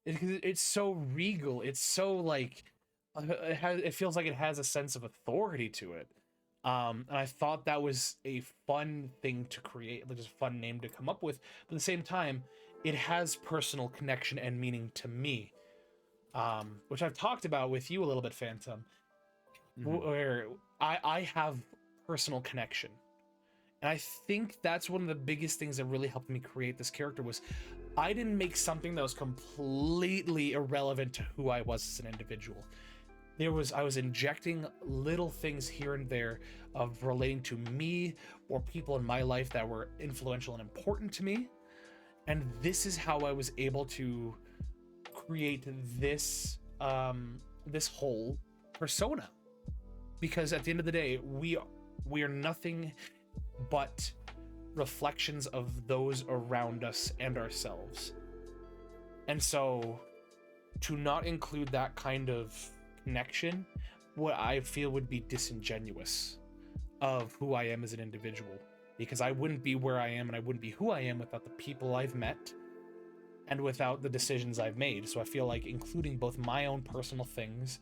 It's so regal. It's so like it feels like it has a sense of authority to it. And I thought that was a fun thing to create, like just a fun name to come up with. But at the same time, it has personal connection and meaning to me, which I've talked about with you a little bit, Phantom, where I have personal connection. And I think that's one of the biggest things that really helped me create this character was I didn't make something that was completely irrelevant to who I was as an individual. I was injecting little things here and there of relating to me or people in my life that were influential and important to me. And this is how I was able to create this this whole persona. Because at the end of the day, we are nothing but reflections of those around us and ourselves. And so to not include that kind of connection, what I feel would be disingenuous of who I am as an individual, because I wouldn't be where I am and I wouldn't be who I am without the people I've met and without the decisions I've made. So I feel like including both my own personal things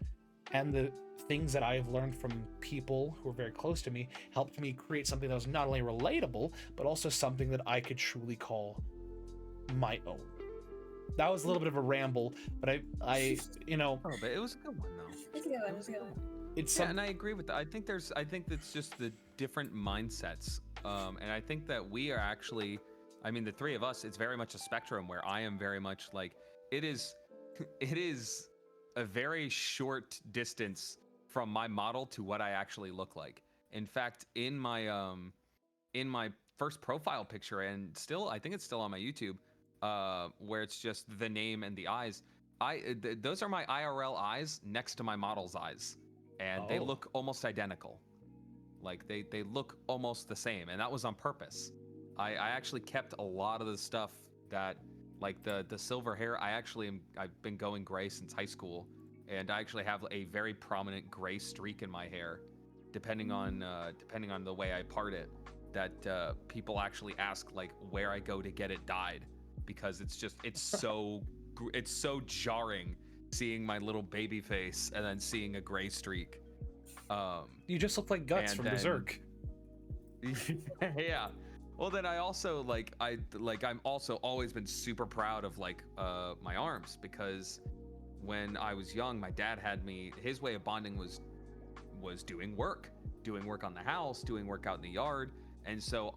and the things that I've learned from people who are very close to me helped me create something that was not only relatable, but also something that I could truly call my own. That was a little bit of a ramble, but I you know. Oh, but it was a good one though. It's a good one. It's a good one. It's and I agree with that. I think it's just the different mindsets, and I think that we are actually, I mean, the three of us, it's very much a spectrum where I am very much like it is a very short distance from my model to what I actually look like. In fact, in my first profile picture, and still I think it's still on my YouTube, where it's just the name and the eyes. Those are my IRL eyes next to my model's eyes, and they look almost identical. Like they look almost the same, and that was on purpose. I actually kept a lot of the stuff that, like the silver hair. I've been going gray since high school, and I actually have a very prominent gray streak in my hair, depending on the way I part it. That people actually ask like where I go to get it dyed, because it's so jarring seeing my little baby face and then seeing a gray streak. You just look like Guts from Berserk. Yeah. Well, then I also I'm also always been super proud of my arms, because when I was young, my dad had me, his way of bonding was doing work on the house, doing work out in the yard. And so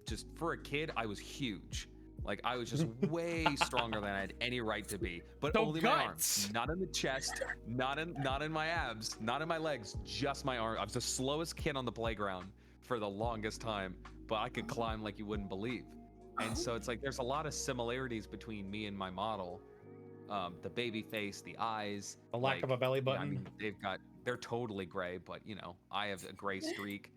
just for a kid, I was huge. Like I was just way stronger than I had any right to be, but so only Guts. my arms, not in the chest, not in my abs, not in my legs, just my arms. I was the slowest kid on the playground for the longest time, but I could climb like you wouldn't believe. And so it's like there's a lot of similarities between me and my model. The baby face, the eyes, the lack of a belly button. I mean, they're totally gray, but you know, I have a gray streak.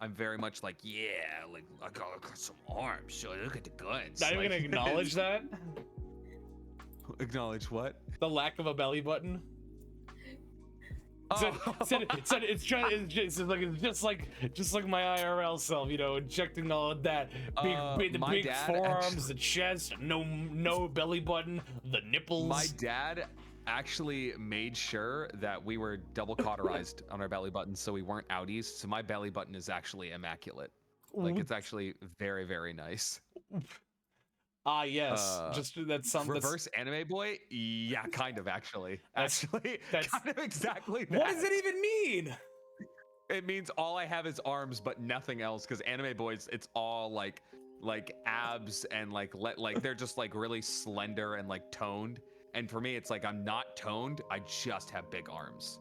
I'm very much like, yeah, like I got some arms. So look at the guns. Not even gonna acknowledge that. Acknowledge what? The lack of a belly button. Oh. It's just like my IRL self, you know, injecting all of that big forearms, the chest, no belly button, the nipples. My dad actually made sure that we were double cauterized on our belly buttons, so we weren't outies. So my belly button is actually immaculate. Like it's actually very, very nice. Ah, yes. Just that's something. Reverse anime boy? Yeah, kind of actually. That's kind of exactly that. What does it even mean? It means all I have is arms, but nothing else. Because anime boys, it's all like abs and like they're just like really slender and like toned. And for me, it's like I'm not toned. I just have big arms.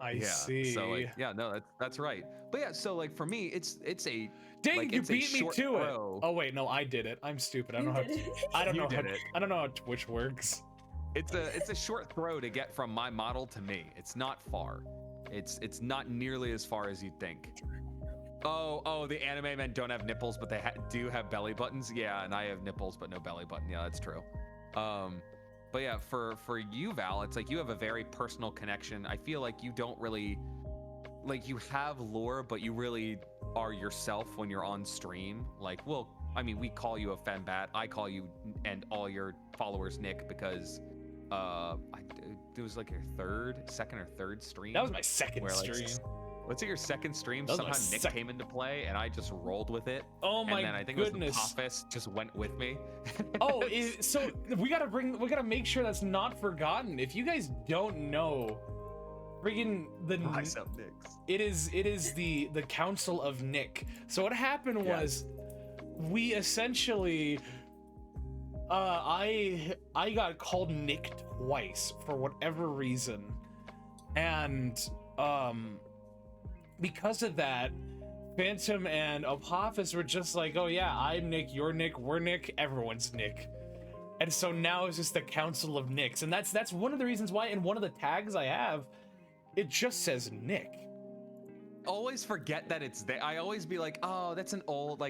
I see. So like, yeah, no, that's right. But yeah, so like for me, it's a Dang, like, you it's a beat me short to it. throw. Oh wait, no, I did it. I'm stupid. I You don't know did it. I don't You know how did it. I don't know how Twitch works. It's a short throw to get from my model to me. It's not far. It's not nearly as far as you'd think. Oh, the anime men don't have nipples, but they do have belly buttons. Yeah, and I have nipples but no belly button. Yeah, that's true. But yeah, for you, Val, it's like you have a very personal connection. I feel like you don't really, like, you have lore, but you really are yourself when you're on stream. Like, well, I mean, we call you a fembat. I call you and all your followers Nick because it was like your second or third stream. That was my second where, like, stream. What's your second stream? That was my Somehow Nick came into play and I just rolled with it. Oh my and then I think goodness. it was the Poffus just went with me. Oh, so we gotta make sure that's not forgotten. If you guys don't know, friggin' it is the Council of Nick. So what happened was, we essentially, I got called Nick twice for whatever reason, and because of that, Phantom and Apophis were just like, oh yeah, I'm Nick, you're Nick, we're Nick, everyone's Nick. And so now it's just the Council of Nicks. And that's one of the reasons why in one of the tags I have, it just says Nick. Always forget that it's there. I always be like, oh, that's an old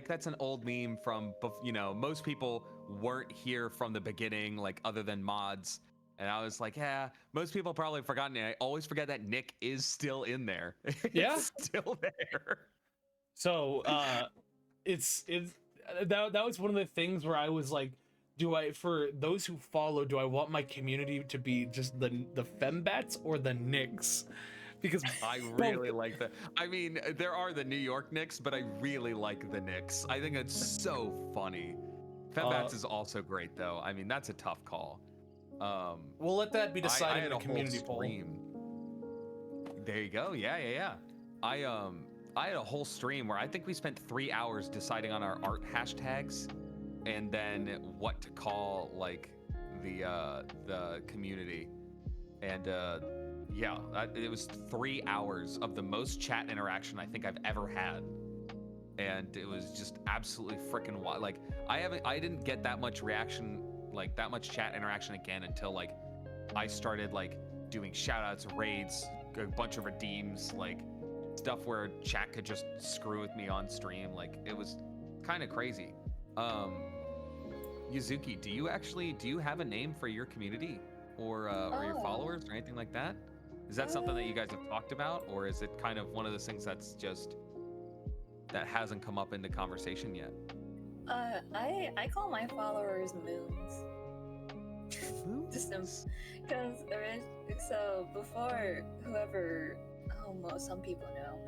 meme from, you know, most people weren't here from the beginning, like other than mods. And I was like, yeah, most people probably forgotten it. I always forget that Nick is still in there. Yeah, it's still there. So that was one of the things where I was like, for those who follow, do I want my community to be just the fembats or the Nicks? Because I really like that. I mean, there are the New York Knicks, but I really like the Knicks. I think it's so funny. Fembats is also great, though. I mean, that's a tough call. We'll let that be decided in the community poll. There you go. Yeah. I had a whole stream where I think we spent 3 hours deciding on our art hashtags and then what to call, like, the community. And yeah, it was 3 hours of the most chat interaction I think I've ever had. And it was just absolutely freaking wild. Like, I didn't get that much reaction, like that much chat interaction again until like I started like doing shout outs, raids, a bunch of redeems, like stuff where chat could just screw with me on stream. Like, it was kind of crazy. Yozuki, do you have a name for your community or your followers or anything like that? Is that something that you guys have talked about, or is it kind of one of those things that's just that hasn't come up into conversation yet? I call my followers moons. Just because so before some people know,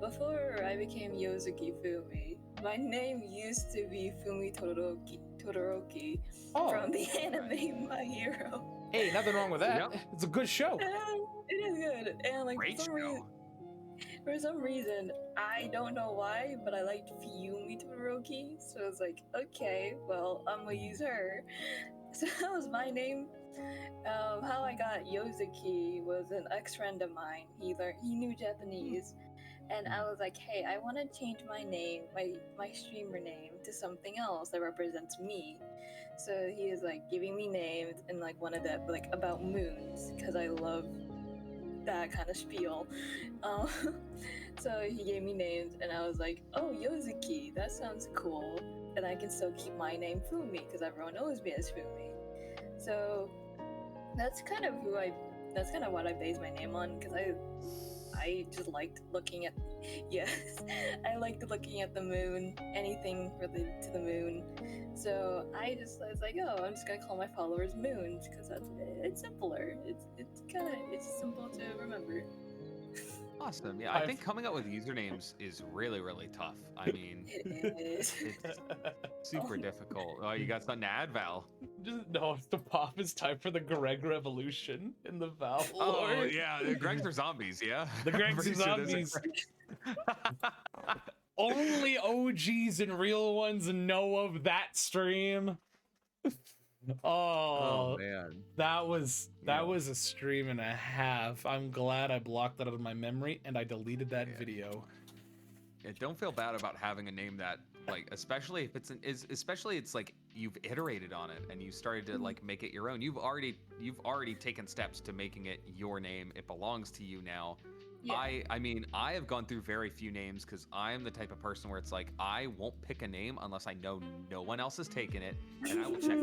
before I became YozukiFumi, my name used to be Fumi Todoroki from the anime My Hero. Hey, nothing wrong with that. Yep. It's a good show. It is good, and like for some reason, I don't know why, but I liked Fumi Todoroki, so I was like, okay, well, I'm gonna use her. So that was my name. How I got Yozuki was an ex-friend of mine. He knew Japanese, and I was like, hey, I want to change my name, my streamer name, to something else that represents me. So he was like giving me names and like one of the like about moons, because I love that kind of spiel. So he gave me names, and I was like, oh, Yozuki, that sounds cool, and I can still keep my name Fumi because everyone knows me as Fumi. So that's kind of what I based my name on, because I just liked looking at I liked looking at the moon, anything related to the moon. So I was like, oh, I'm just gonna call my followers moons because it's simpler. It's simple to remember. Awesome. Yeah, I think coming up with usernames is really, really tough. I mean, it's super difficult. Oh, you got something to add, Val? No, it's the pop is time for the Greg revolution in the Val lore. Oh, yeah, the Gregs are zombies, yeah? The Gregs are zombies. Only OGs and real ones know of that stream. Oh, man. that was Yeah. a stream and a half. I'm glad I blocked that out of my memory and I deleted that Yeah. video. Yeah, don't feel bad about having a name that, like, especially if especially it's like you've iterated on it and you started to like make it your own. You've already taken steps to making it your name. It belongs to you now. Yeah. I mean, I have gone through very few names because I am the type of person where it's like I won't pick a name unless I know no one else has taken it, and I will check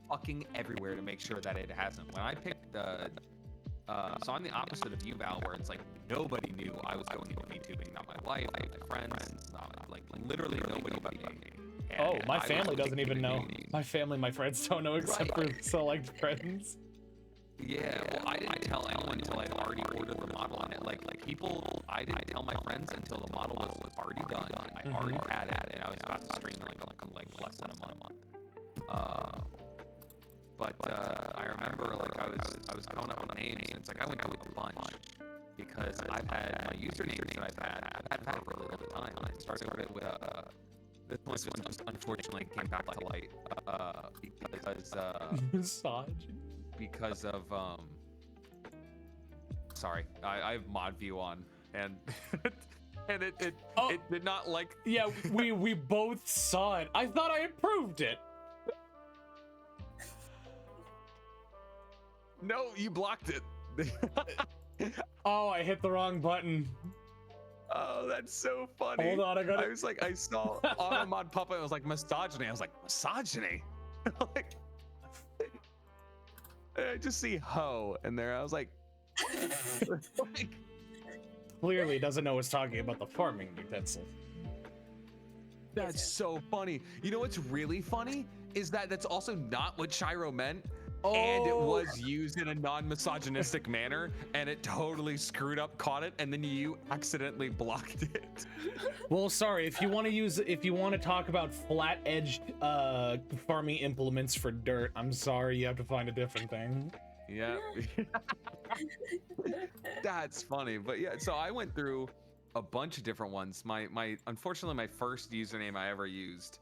fucking everywhere to make sure that it hasn't. When I picked so I'm the opposite of you, Val, where it's like nobody knew I was going into VTubing. Not my wife, not my friends, not like literally nobody but me. Oh, And my I was family doesn't even know. thinking- My family, my friends don't know except for select friends. Yeah, well, I didn't tell anyone until I'd already ordered the model on it. Like people, I didn't tell my friends until the model was already done. I already had it, and I was about to stream like less than a month. But I remember like I was coming up with names, and it's like I went through a bunch because I've had my usernames that I've had for a little bit of time. I started with this one just unfortunately came back to light Misogyny. because of sorry, I have mod view on and and it did not like. Yeah, we both saw it. I thought I approved it. No, you blocked it. Oh, I hit the wrong button. Oh, that's so funny. Hold on, I was like, I saw auto mod pop up. I was like, misogyny. I was like, misogyny. Like, I just see hoe in there. I was like, Clearly doesn't know what's talking about the farming utensil. that's so funny. You know what's really funny is that that's also not what Shiro meant. And it was used in a non-misogynistic manner, and it totally screwed up, caught it, and then you accidentally blocked it. Well, sorry, if you want to talk about flat-edged farming implements for dirt, I'm sorry, you have to find a different thing. Yeah. That's funny. But yeah, so I went through a bunch of different ones. Unfortunately, my first username I ever used,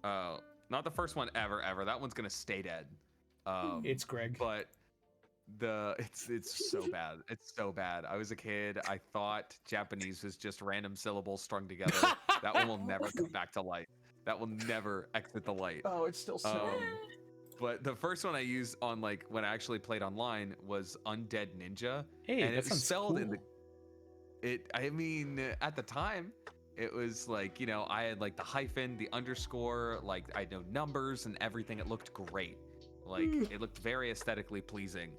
not the first one ever, that one's gonna stay dead. It's Greg. But it's so bad. It's so bad. I was a kid. I thought Japanese was just random syllables strung together. That one will never come back to light. That will never exit the light. Oh, it's still so. But the first one I used on like when I actually played online was Undead Ninja. Hey, and that it was sounds spelled cool. in I mean, at the time, it was like, you know, I had like the hyphen, the underscore, like I know numbers and everything. It looked great. Like it looked very aesthetically pleasing.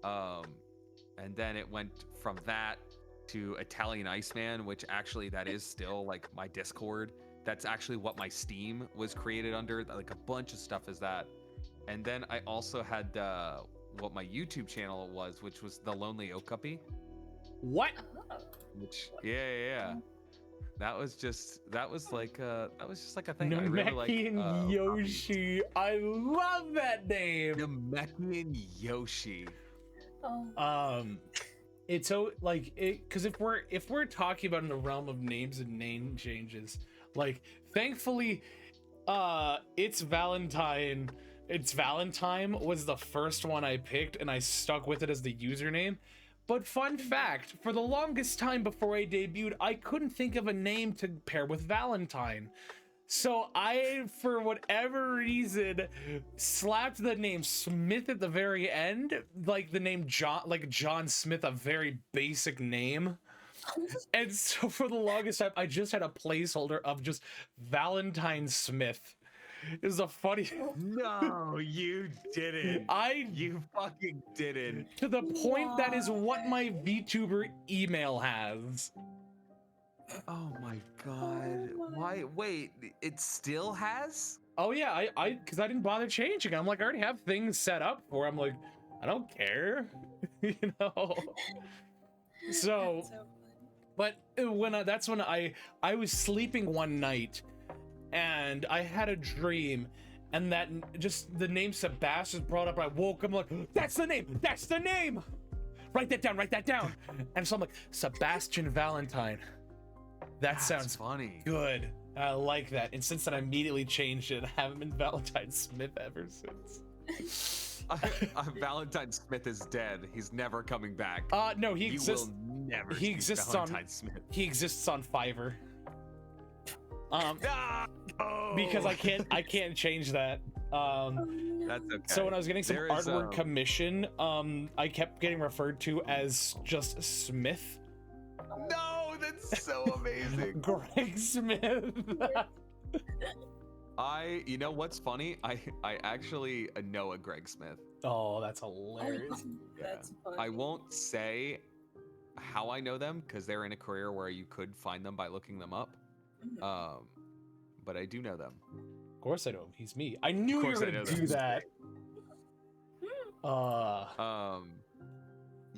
And then it went from that to Italian Iceman, which actually that is still like my Discord. That's actually what my Steam was created under. Like a bunch of stuff is that. And then I also had what my YouTube channel was, which was The Lonely Okapi. What? Which yeah. That was just like a thing. I really like Namekian Yoshi. I love that name. Namekian Yoshi. Oh. It's so like it because if we're talking about in the realm of names and name changes, like thankfully, it's Valentine was the first one I picked and I stuck with it as the username. But fun fact, for the longest time before I debuted, I couldn't think of a name to pair with Valentine. So I, for whatever reason, slapped the name Smith at the very end, like the name John, like John Smith, a very basic name. And so for the longest time, I just had a placeholder of just Valentine Smith. Is a funny. No, you didn't. You fucking didn't. To the point that is what my VTuber email has. Oh my god. Why? Wait, it still has? Oh yeah, I because I didn't bother changing. I'm like, I already have things set up for. I'm like, I don't care, you know. So, but that's when I was sleeping one night. And I had a dream, and that just the name Sebastian brought up. I woke up, I'm like, that's the name. Write that down. And so I'm like, Sebastian Valentine. That sounds funny. Good. I like that. And since then, I immediately changed it. I haven't been Valentine Smith ever since. Valentine Smith is dead. He's never coming back. No, he You exists. will never He see exists Valentine on. Smith. He exists on Fiverr. No! Because I can't change that. That's okay. So when I was getting some There is, artwork commission, I kept getting referred to as just Smith. No, that's so amazing. Greg Smith. You know what's funny? I actually know a Greg Smith. Oh, that's hilarious. That's funny. I won't say how I know them because they're in a career where you could find them by looking them up. But I do know them. Of course I know him. He's me. I knew you were gonna do that.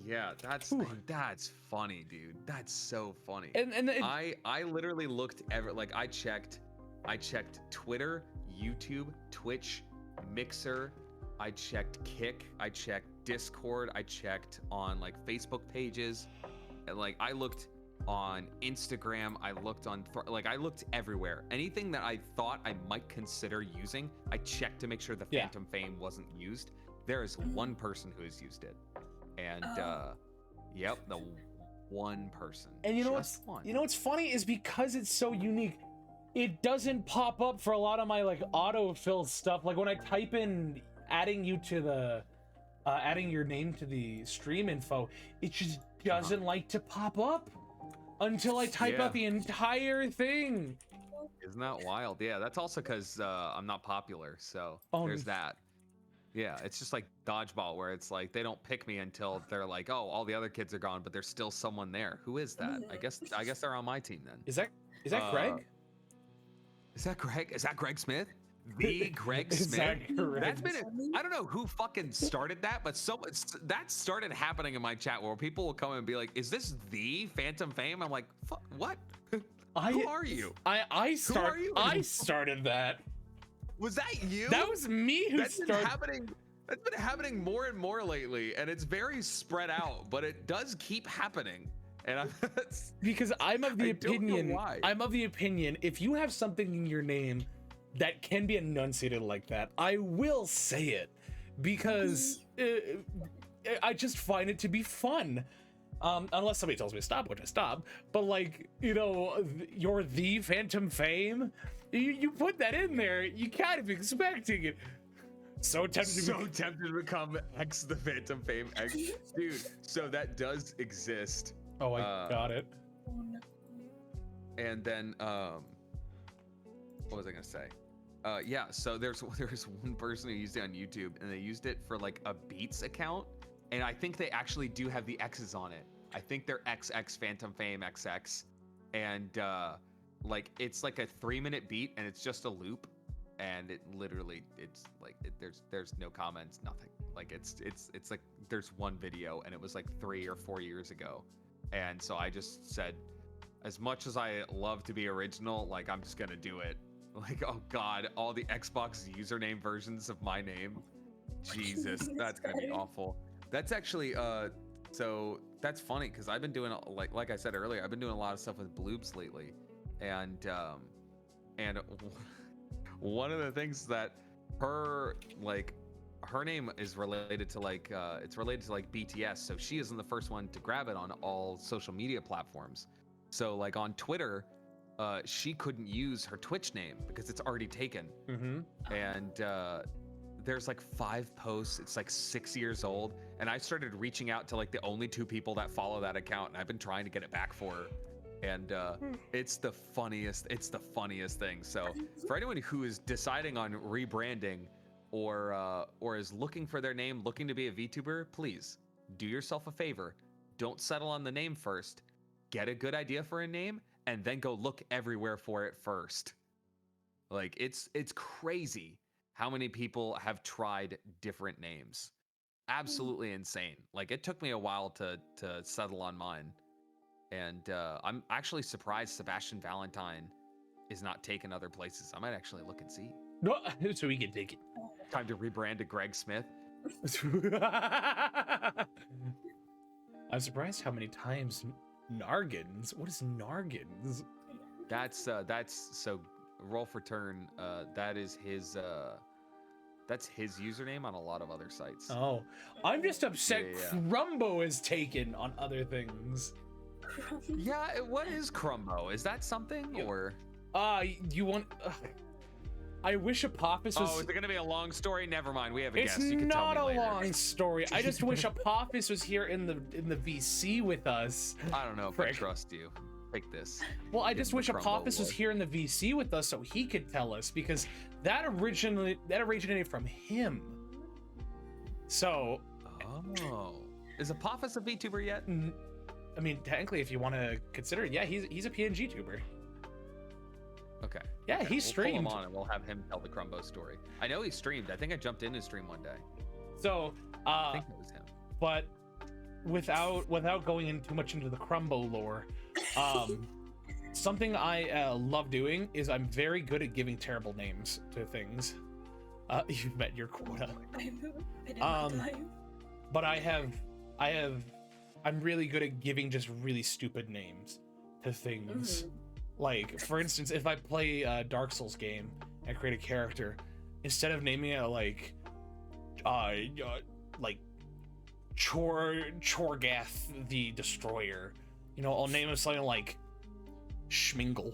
Yeah, that's funny, dude. That's so funny. And I literally looked I checked Twitter, YouTube, Twitch, Mixer, I checked Kick, I checked Discord, I checked on like Facebook pages, and like I looked on Instagram, I looked everywhere. Anything that I thought I might consider using, I checked to make sure the Phantom Fame wasn't used. There is one person who has used it. And yep, the one person. And you know what's funny is because it's so unique, it doesn't pop up for a lot of my like autofill stuff. Like when I type in adding you to the adding your name to the stream info, it just doesn't like to pop up until I type out the entire thing. Isn't that wild? Yeah, that's also because I'm not popular, so there's that. Yeah, it's just like dodgeball where it's like they don't pick me until they're like, oh, all the other kids are gone, but there's still someone there. Who is that? I guess they're on my team then. Is that Greg? Is that Greg? Is that Greg Smith? The Greg Smith? That's been I don't know who fucking started that, but that started happening in my chat where people will come and be like, is this the Phantom Fame? I'm like, what? Who are you? I started that. Was that you? That was me who started. That's been happening more and more lately, and it's very spread out, but it does keep happening. And because I'm of the opinion. Why. I'm of the opinion. If you have something in your name that can be enunciated like that, I will say it because I just find it to be fun. Unless somebody tells me to stop, which I stop. But like, you're the Phantom Fame. You put that in there, you kind of expecting it. So tempted to become X the Phantom Fame X. Dude, so that does exist. Oh, I got it. And then what was I gonna say? Yeah, so there's one person who used it on YouTube, and they used it for like a Beats account, and I think they actually do have the X's on it. I think they're XX Phantom Fame XX, and like it's like a 3-minute beat, and it's just a loop, and it's like there's no comments, nothing. Like it's like there's one video, and it was like 3 or 4 years ago, and so I just said, as much as I love to be original, like I'm just gonna do it. Like, oh god, all the Xbox username versions of my name, Jesus, that's gonna be awful. That's actually so that's funny because I've been doing like I said earlier, I've been doing a lot of stuff with bloobs lately, and one of the things that her name is related to it's related to like BTS, so she isn't the first one to grab it on all social media platforms. So like on Twitter, she couldn't use her Twitch name because it's already taken. And there's like 5 posts. It's like 6 years old, and I started reaching out to like the only 2 people that follow that account, and I've been trying to get it back for her. And it's the funniest thing. So for anyone who is deciding on rebranding or is looking for their name, looking to be a VTuber, please do yourself a favor. Don't settle on the name first. Get a good idea for a name, and then go look everywhere for it first. Like it's crazy how many people have tried different names. Absolutely insane. Like it took me a while to settle on mine. And I'm actually surprised Sebastian Valentine is not taken other places. I might actually look and see. No, so we can take it. Time to rebrand to Greg Smith. I'm surprised how many times Nargins. What is Nargins? That's so roll for turn. That is his That's his username on a lot of other sites. Oh, I'm just upset Yeah. Crumbo is taken on other things. Yeah, what is Crumbo? Is that something or? You want? I wish Apophis was. Oh, is it gonna be a long story? Never mind. We have a It's guest. You can tell not me a later. long story. I just wish Apophis was here in the VC with us. I don't know if I Frick. trust you. Take this. Well, I just Give wish him the Crumbo Apophis was lore. here in the VC with us so he could tell us, because that originated from him. So, Oh, is Apophis a VTuber yet? I mean, technically, if you want to consider it, yeah, he's a PNG tuber. Okay. Yeah, okay. he We'll streamed. pull him on and we'll have him tell the Crumbo story. I know he streamed. I think I jumped in his stream one day. So, I think it was him. but without going in too much into the Crumbo lore, something I love doing is I'm very good at giving terrible names to things. You've met your quota. I did my time. But I'm really good at giving just really stupid names to things. Like, for instance, if I play a Dark Souls game and create a character, instead of naming it like Chorgath the Destroyer, I'll name him something like Schmingle.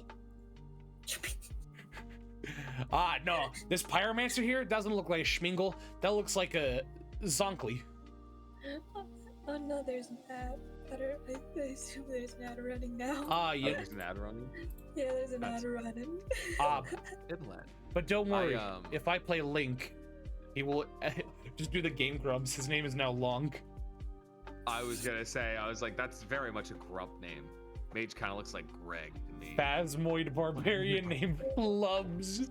No, this Pyromancer here doesn't look like a Schmingle. That looks like a Zonkly. Oh no, there's an ad. I assume there's an ad running now. Yeah. There's an ad running. Yeah, there's an That's- ad running. Inland. But don't worry, I, if I play Link, he will just do the Game Grumps. His name is now Long. I was gonna say, I was like, that's very much a grump name. Mage kind of looks like Greg to me. Phasmoid Barbarian named Flubs.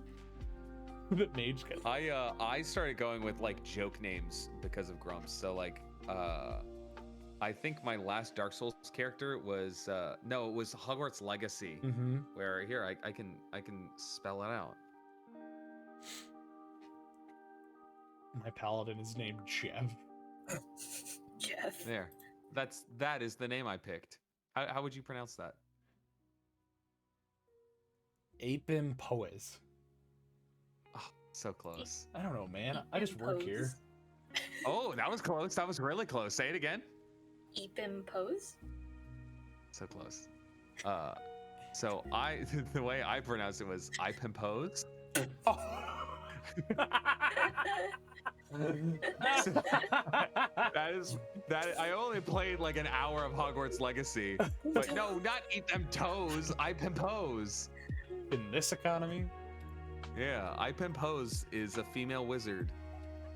The mage guy. I started going with like joke names because of grumps. So like, I think my last Dark Souls character was no, it was Hogwarts Legacy. Mm-hmm. Where here I can spell it out. My paladin is named Jeff. Jeff. There, that is the name I picked. How would you pronounce that? Apim Poes. Oh, so close. I don't know, man. I just work here. Oh, that was close. That was really close. Say it again. Epimpose? So close. So the way I pronounced it was I pimpose. That I only played like an hour of Hogwarts Legacy, but no, not eat them toes. I pimpose. In this economy? Yeah, I pimpose is a female wizard,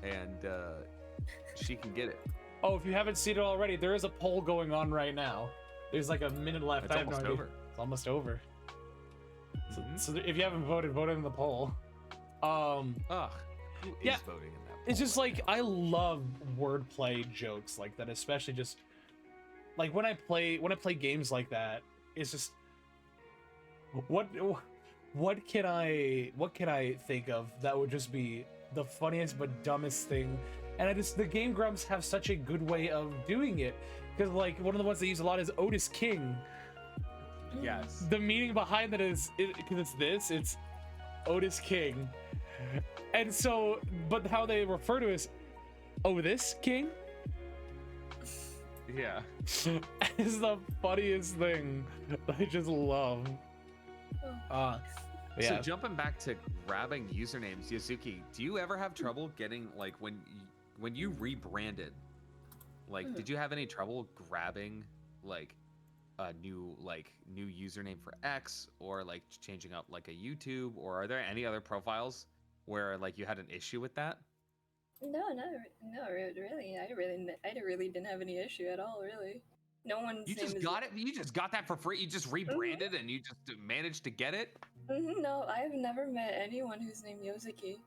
and she can get it. Oh, if you haven't seen it already, there is a poll going on right now. There's like a minute left. It's I have no almost idea. over. It's almost over. Mhm. So if you haven't voted, vote in the poll. Ugh, who is Yeah, voting in that? It's just like, I love wordplay jokes like that, especially just like when I play games like that. It's just what can I think of that would just be the funniest but dumbest thing? And the Game Grumps have such a good way of doing it, because like one of the ones they use a lot is Otis King. Yes. The meaning behind that is because it's Otis King. And so, but how they refer to it is, oh, this king? Yeah. Is the funniest thing. I just love. So Yeah. jumping back to grabbing usernames, Yozuki, do you ever have trouble getting like when you rebranded? Like, did you have any trouble grabbing like a new username for X, or like changing up like a YouTube, or are there any other profiles where like you had an issue with that? No, really. I really didn't have any issue at all, really. No one's You name just is... got it? You just got that for free? You just rebranded and you just managed to get it? No, I've never met anyone who's named Yozuki.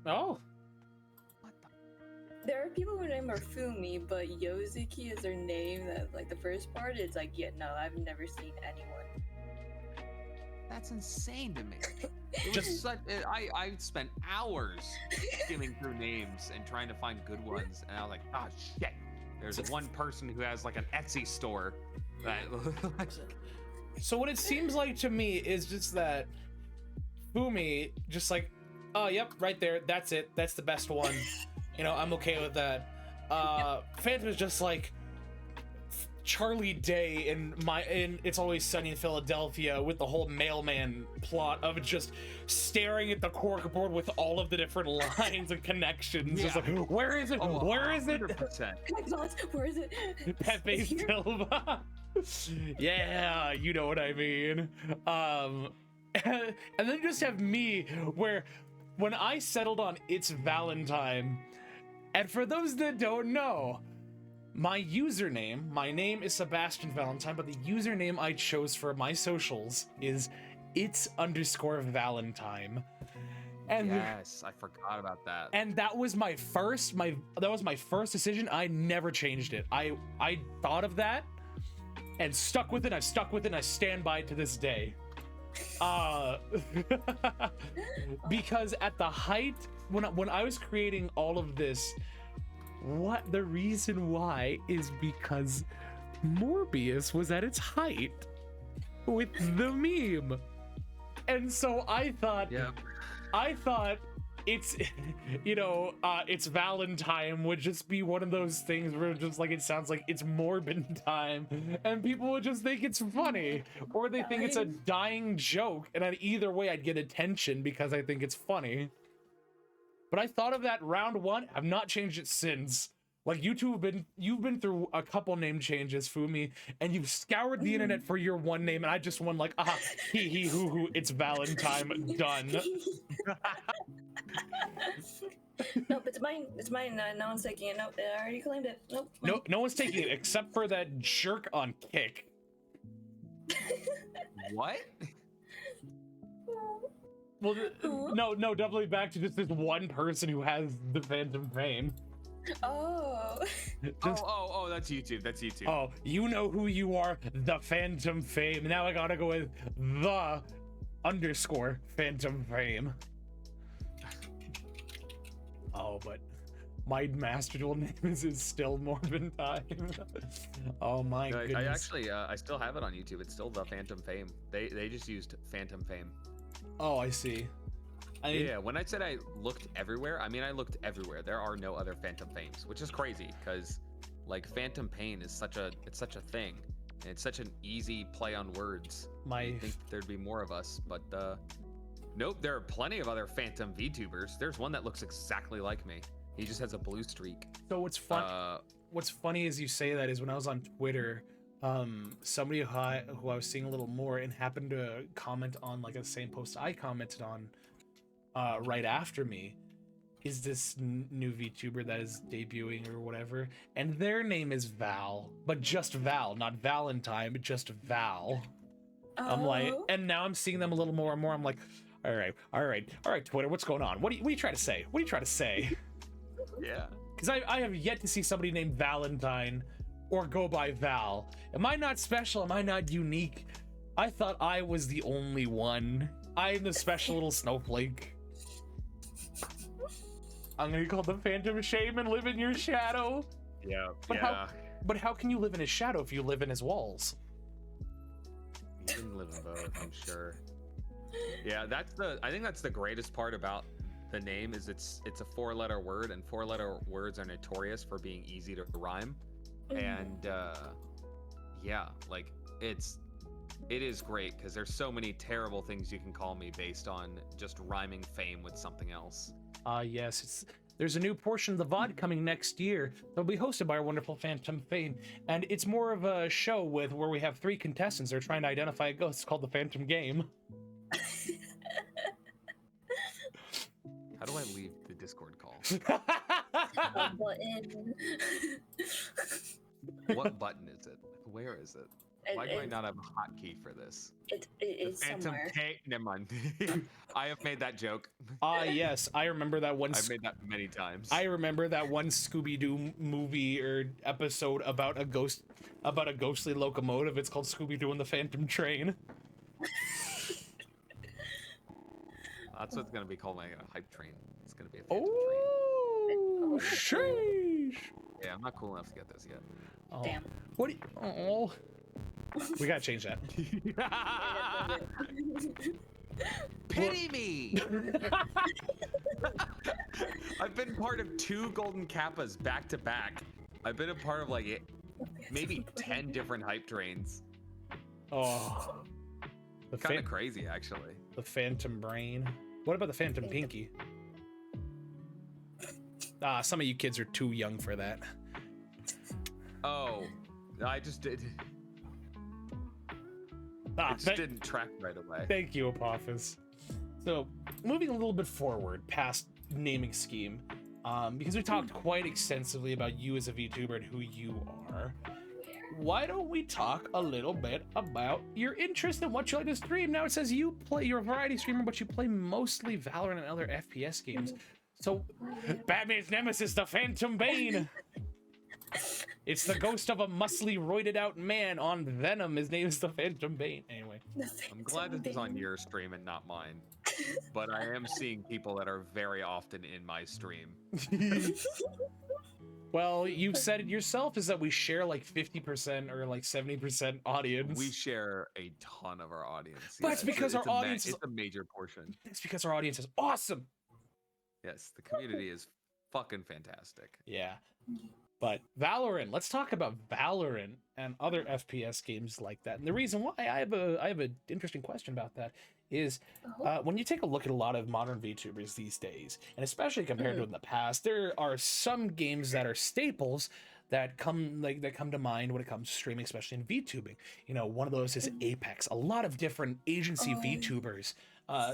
Oh. What the? There are people whose name are Fumi, but Yozuki is their name. That like the first part, it's like, yeah, no, I've never seen anyone. That's insane to me. I spent hours skimming through names and trying to find good ones, and I was like, oh shit. There's one person who has like an Etsy store that So what it seems like to me is just that Fumi just like Oh, yep, right there. That's it. That's the best one. You know, I'm okay with that. Phantom is just like Charlie Day in It's Always Sunny in Philadelphia with the whole mailman plot of just staring at the corkboard with all of the different lines and connections. Yeah. Just like, where is it? Oh, Where is it? 100%. Where is it? Pepe Silva. Yeah, you know what I mean. And then just have me where when I settled on It's Valentine, and for those that don't know, my username, my name is Sebastian Valentine, but the username I chose for my socials is It's_Valentine. And Yes, I forgot about that. and that was my first decision. I never changed it. I thought of that and stuck with it. I've stuck with it and I stand by it to this day. Because at the height when I was creating all of this, the reason why is because Morbius was at its height with the meme. And so I thought it's, it's Valentine would just be one of those things where just like it sounds like it's Morbin time, and people would just think it's funny, or they think it's a dying joke, and either way I'd get attention because I think it's funny. But I thought of that round one. I've not changed it since. Like you've been through a couple name changes, Fumi, and you've scoured the internet for your one name, and I just won like, hee hoo, it's Valentine, done. Nope, it's mine. It's mine. No one's taking it. Nope, I already claimed it. Nope. No one's taking it except for that jerk on Kick. What? Well, no, doubling back to just this one person who has the Phantom fame. Oh. Oh, that's YouTube. That's YouTube. Oh, you know who you are, the Phantom fame. Now I gotta go with the _Phantom fame. Oh, but my master duel name is still Morbin time. Oh my goodness. I actually, I still have it on YouTube. It's still the Phantom Fame. They just used Phantom Fame. Oh, I see. Yeah, when I said I looked everywhere, I mean I looked everywhere. There are no other Phantom Fames, which is crazy because like Phantom Pain is such a thing. And it's such an easy play on words. I think there'd be more of us, but nope, there are plenty of other Phantom VTubers. There's one that looks exactly like me. He just has a blue streak. So what's funny as you say that is when I was on Twitter, somebody who I was seeing a little more and happened to comment on like the same post I commented on right after me is this new VTuber that is debuting or whatever, and their name is Val, but just Val, not Valentine, but just Val. I'm like, and now I'm seeing them a little more and more. I'm like, all right, Twitter, what's going on? What are you trying to say? What are you trying to say? Yeah. Because I have yet to see somebody named Valentine or go by Val. Am I not special? Am I not unique? I thought I was the only one. I'm the special little snowflake. I'm gonna be called the Phantom Shame and live in your shadow. Yeah. But how can you live in his shadow if you live in his walls? You can live in both, I'm sure. Yeah, I think that's the greatest part about the name is it's a 4-letter word, and 4-letter words are notorious for being easy to rhyme. And yeah, like it is great because there's so many terrible things you can call me based on just rhyming fame with something else. Yes, there's a new portion of the VOD coming next year. It'll be hosted by our wonderful Phantom Fame, and it's more of a show where we have 3 contestants. They're trying to identify a ghost. It's called the Phantom Game. How do I leave the Discord call? Button. What button is it? Where is it? Why do I not have a hotkey for this? It's somewhere. Never mind. I have made that joke. Yes, I remember that one. I've made that many times. I remember that one Scooby-Doo movie or episode about a ghostly locomotive. It's called Scooby-Doo and the Phantom Train. That's what it's gonna be called, like a hype train. It's gonna be a Phantom train. Oh, sheesh. Yeah, I'm not cool enough to get this yet. Oh. Damn. What? Oh. We gotta change that. Pity me! I've been part of 2 golden kappas back to back. I've been a part of like maybe 10 different hype trains. Oh, Kind of crazy, actually. The Phantom Brain. What about the Phantom Pinky? Some of you kids are too young for that. Oh, I just did. It just didn't track right away. Thank you, Apophis. So, moving a little bit forward past naming scheme, because we talked quite extensively about you as a VTuber and who you are, why don't we talk a little bit about your interest in what you like to stream? Now it says you're a variety streamer, but you play mostly Valorant and other FPS games. So, Batman's nemesis, the Phantom Bane. It's the ghost of a muscly, roided-out man on Venom. His name is the Phantom Bane. Anyway. I'm glad this is on your stream and not mine. But I am seeing people that are very often in my stream. Well, you've said it yourself, is that we share like 50% or like 70% audience. We share a ton of our audience. But it's because our audience is a major portion. It's because our audience is awesome. Yes, the community is fucking fantastic. Yeah. But Valorant, let's talk about Valorant and other FPS games like that. And the reason why I have an interesting question about that is when you take a look at a lot of modern VTubers these days, and especially compared to in the past, there are some games that are staples that come to mind when it comes to streaming, especially in VTubing. You know, one of those is Apex. A lot of different agency VTubers.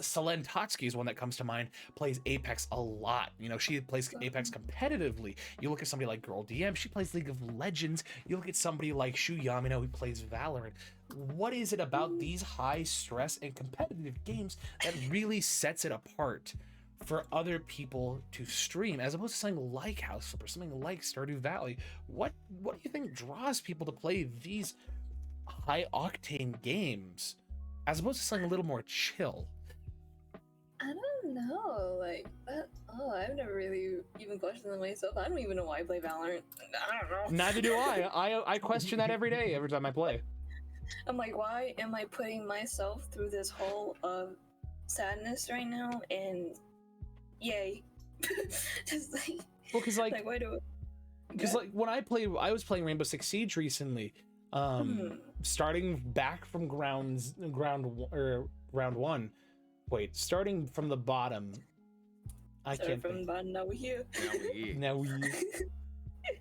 Selene Totsky is one that comes to mind, plays Apex a lot. You know, she plays Apex competitively. You look at somebody like Girl DM, she plays League of Legends. You look at somebody like Shu Yamino, who plays Valorant. What is it about these high stress and competitive games that really sets it apart for other people to stream, as opposed to something like House Flipper, something like Stardew Valley? What do you think draws people to play these high octane games, as opposed to something a little more chill? I don't know, like, I've never really even questioned it myself. I don't even know why I play Valorant. I don't know. Neither do I. I question that every day, every time I play. I'm like, why am I putting myself through this whole sadness right now? And yay. Just like, well, because like why do it? Because like when I was playing Rainbow Six Siege recently, starting back from round one. Wait, starting from the bottom. I can't. From the bottom, now we're here. Now we.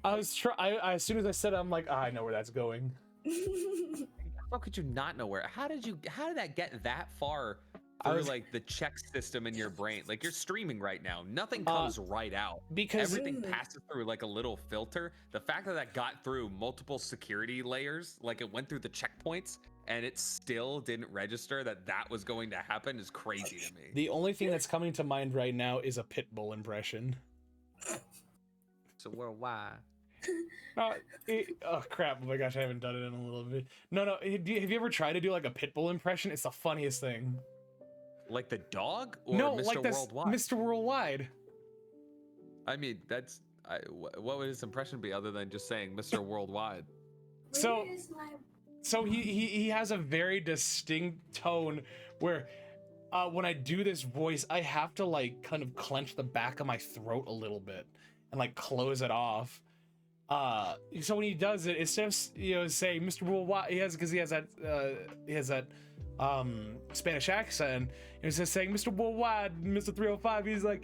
As soon as I said it, I'm like, I know where that's going. How could you not know where? How did that get that far through like the check system in your brain? Like, you're streaming right now. Nothing comes right out. Because everything passes through like a little filter. The fact that got through multiple security layers, like it went through the checkpoints, and it still didn't register that was going to happen is crazy to me. The only thing that's coming to mind right now is a Pitbull impression. So worldwide. Oh crap! Oh my gosh, I haven't done it in a little bit. No. Have you ever tried to do like a Pitbull impression? It's the funniest thing. Like the dog, or no, Mr. like Worldwide? Mr. Worldwide. I mean, what would his impression be other than just saying Mr. Worldwide? So he has a very distinct tone where when I do this voice, I have to like kind of clench the back of my throat a little bit and like close it off. So when he does it, instead of saying Mr. Worldwide, he has that Spanish accent. Instead of saying Mr. Worldwide, Mr. 305, he's like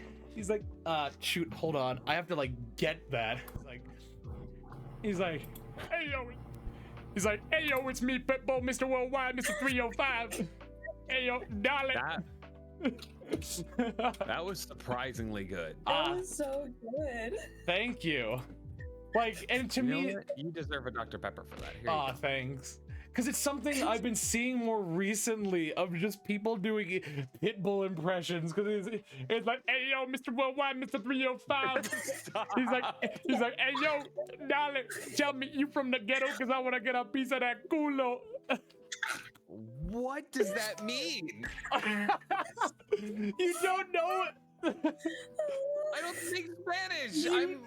shoot, hold on, I have to like get that. He's like, hey yo. He's like, hey yo, it's me, Pitbull, Mr. Worldwide, Mr. 305. Hey yo, darling. That was surprisingly good. That was so good. Thank you. Like, and to me, you deserve a Dr. Pepper for that. Thanks. Because it's something I've been seeing more recently of just people doing Pitbull impressions. Because it's like, hey yo, Mr. Worldwide, Mr. 305. he's like, hey yo, darling, tell me you from the ghetto because I want to get a piece of that culo. What does that mean? You don't know it? I don't speak Spanish. I'm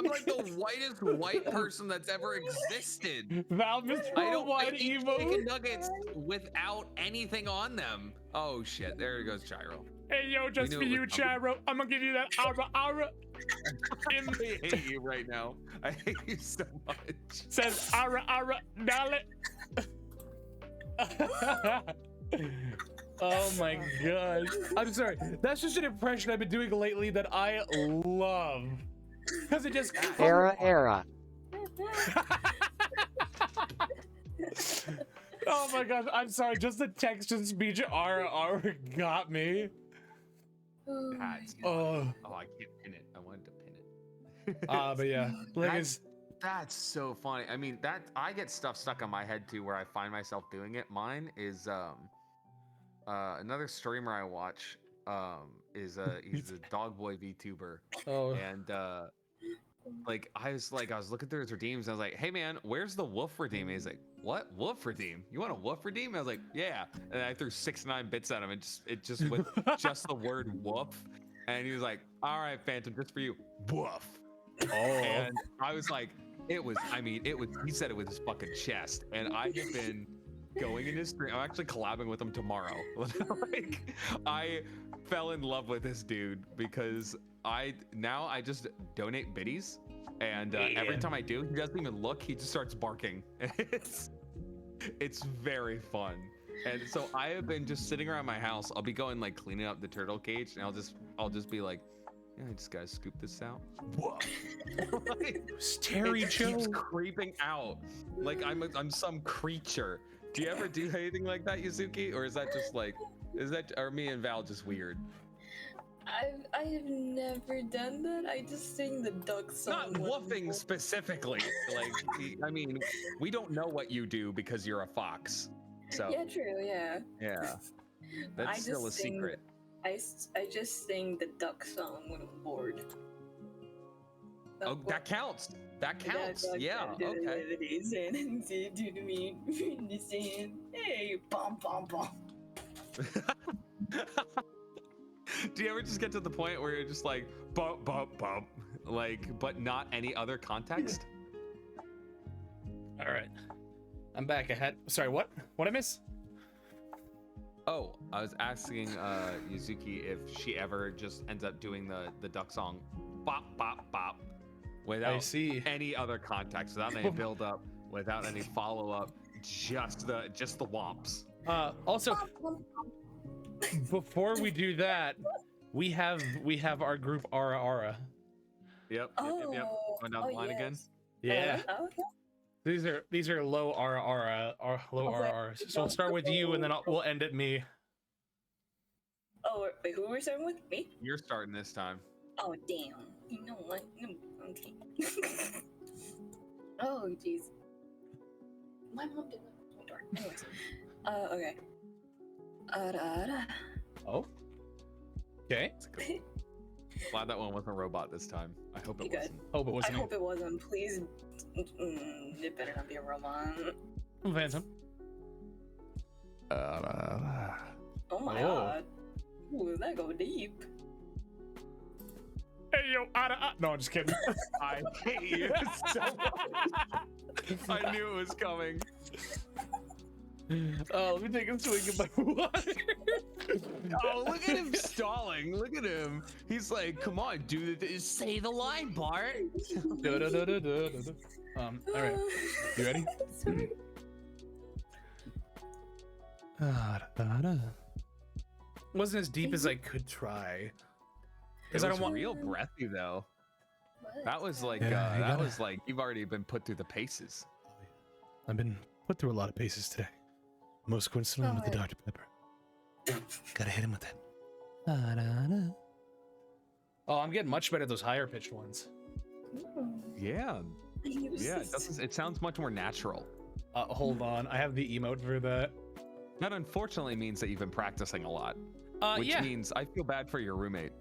like the whitest white person that's ever existed. Val, Mr. I don't White I eat Emo. chicken nuggets without anything on them. Oh shit! There goes Gyro. Hey yo, just knew for it you, was coming. Gyro. I'm gonna give you that ara. I hate you right now. I hate you so much. Says ara, dale. Oh my god. I'm sorry. That's just an impression I've been doing lately that I love. Because it just Era. Oh my gosh, I'm sorry. Just the text and speech ara got me. That's Oh. I can't pin it. I wanted to pin it. But yeah. Like it's That's so funny. I mean, that I get stuff stuck on my head too, where I find myself doing it. Mine is another streamer I watch. He's a dog boy VTuber, and like I was looking through his redeems. And I was like, hey man, where's the wolf redeem? And he's like, what wolf redeem? You want a wolf redeem? I was like, yeah. And I threw 69 bits at him, and it just with just the word wolf. And he was like, all right, Phantom, just for you, woof. oh. And I was like, he said it with his fucking chest. And I have been going in his stream. I'm actually collabing with him tomorrow. Like, I fell in love with this dude because I just donate biddies. And every time I do, he doesn't even look. He just starts barking. It's very fun. And so I have been just sitting around my house. I'll be going like cleaning up the turtle cage, and I'll just be like, yeah, I just gotta scoop this out. Whoa! Like, Terry it Joe keeps creeping out like I'm some creature. Do you ever do anything like that, Yozuki, or is that are me and Val just weird? I've never done that. I just sing the duck song. Not woofing specifically. Like, I mean, we don't know what you do because you're a fox. So Yeah, true. Yeah. yeah, that's still a secret. I just sing the duck song when I'm bored. Oh, that counts. That counts. Yeah. Okay. Hey, bum bum bum. Do you ever just get to the point where you're just like bump bump bump, like, but not any other context? All right. I'm back ahead. Sorry, what? What'd I miss? Oh, I was asking Yozuki if she ever just ends up doing the duck song bop bop bop without any other context, without any build up, without any follow up, just the womps. Also, before we do that, we have our group Ara. Yep. Yep. Going down the line again. Yeah. Okay. These are low low RRs. So we'll start with you, and then we'll end at me. Oh, wait, who are we starting with? Me? You're starting this time. Oh, damn. You know what? No, okay. Oh, jeez. My mom did that. Anyways. Okay. Oh. Okay. Glad that one wasn't a robot this time. I hope it wasn't. Hope it wasn't. I hope it wasn't. Please. It better not be a robot. Phantom. Oh my god. Ooh, that go deep. Hey yo, no, I'm just kidding. I hate you so much. I knew it was coming. Let me take a swing of my water. Oh, look at him stalling. Look at him. He's like, come on, dude. Say the line, Bart. All right. You ready? Sorry. Wasn't as deep as I could try. Because I don't want real breathy though. What? That was like Yeah, was like you've already been put through the paces. I've been put through a lot of paces today. Most coincident with the Dr. Pepper. Gotta hit him with that. Oh, I'm getting much better at those higher pitched ones. Yeah. Yeah, it sounds much more natural. Hold on, I have the emote for that. That unfortunately means that you've been practicing a lot. Which yeah. means I feel bad for your roommate.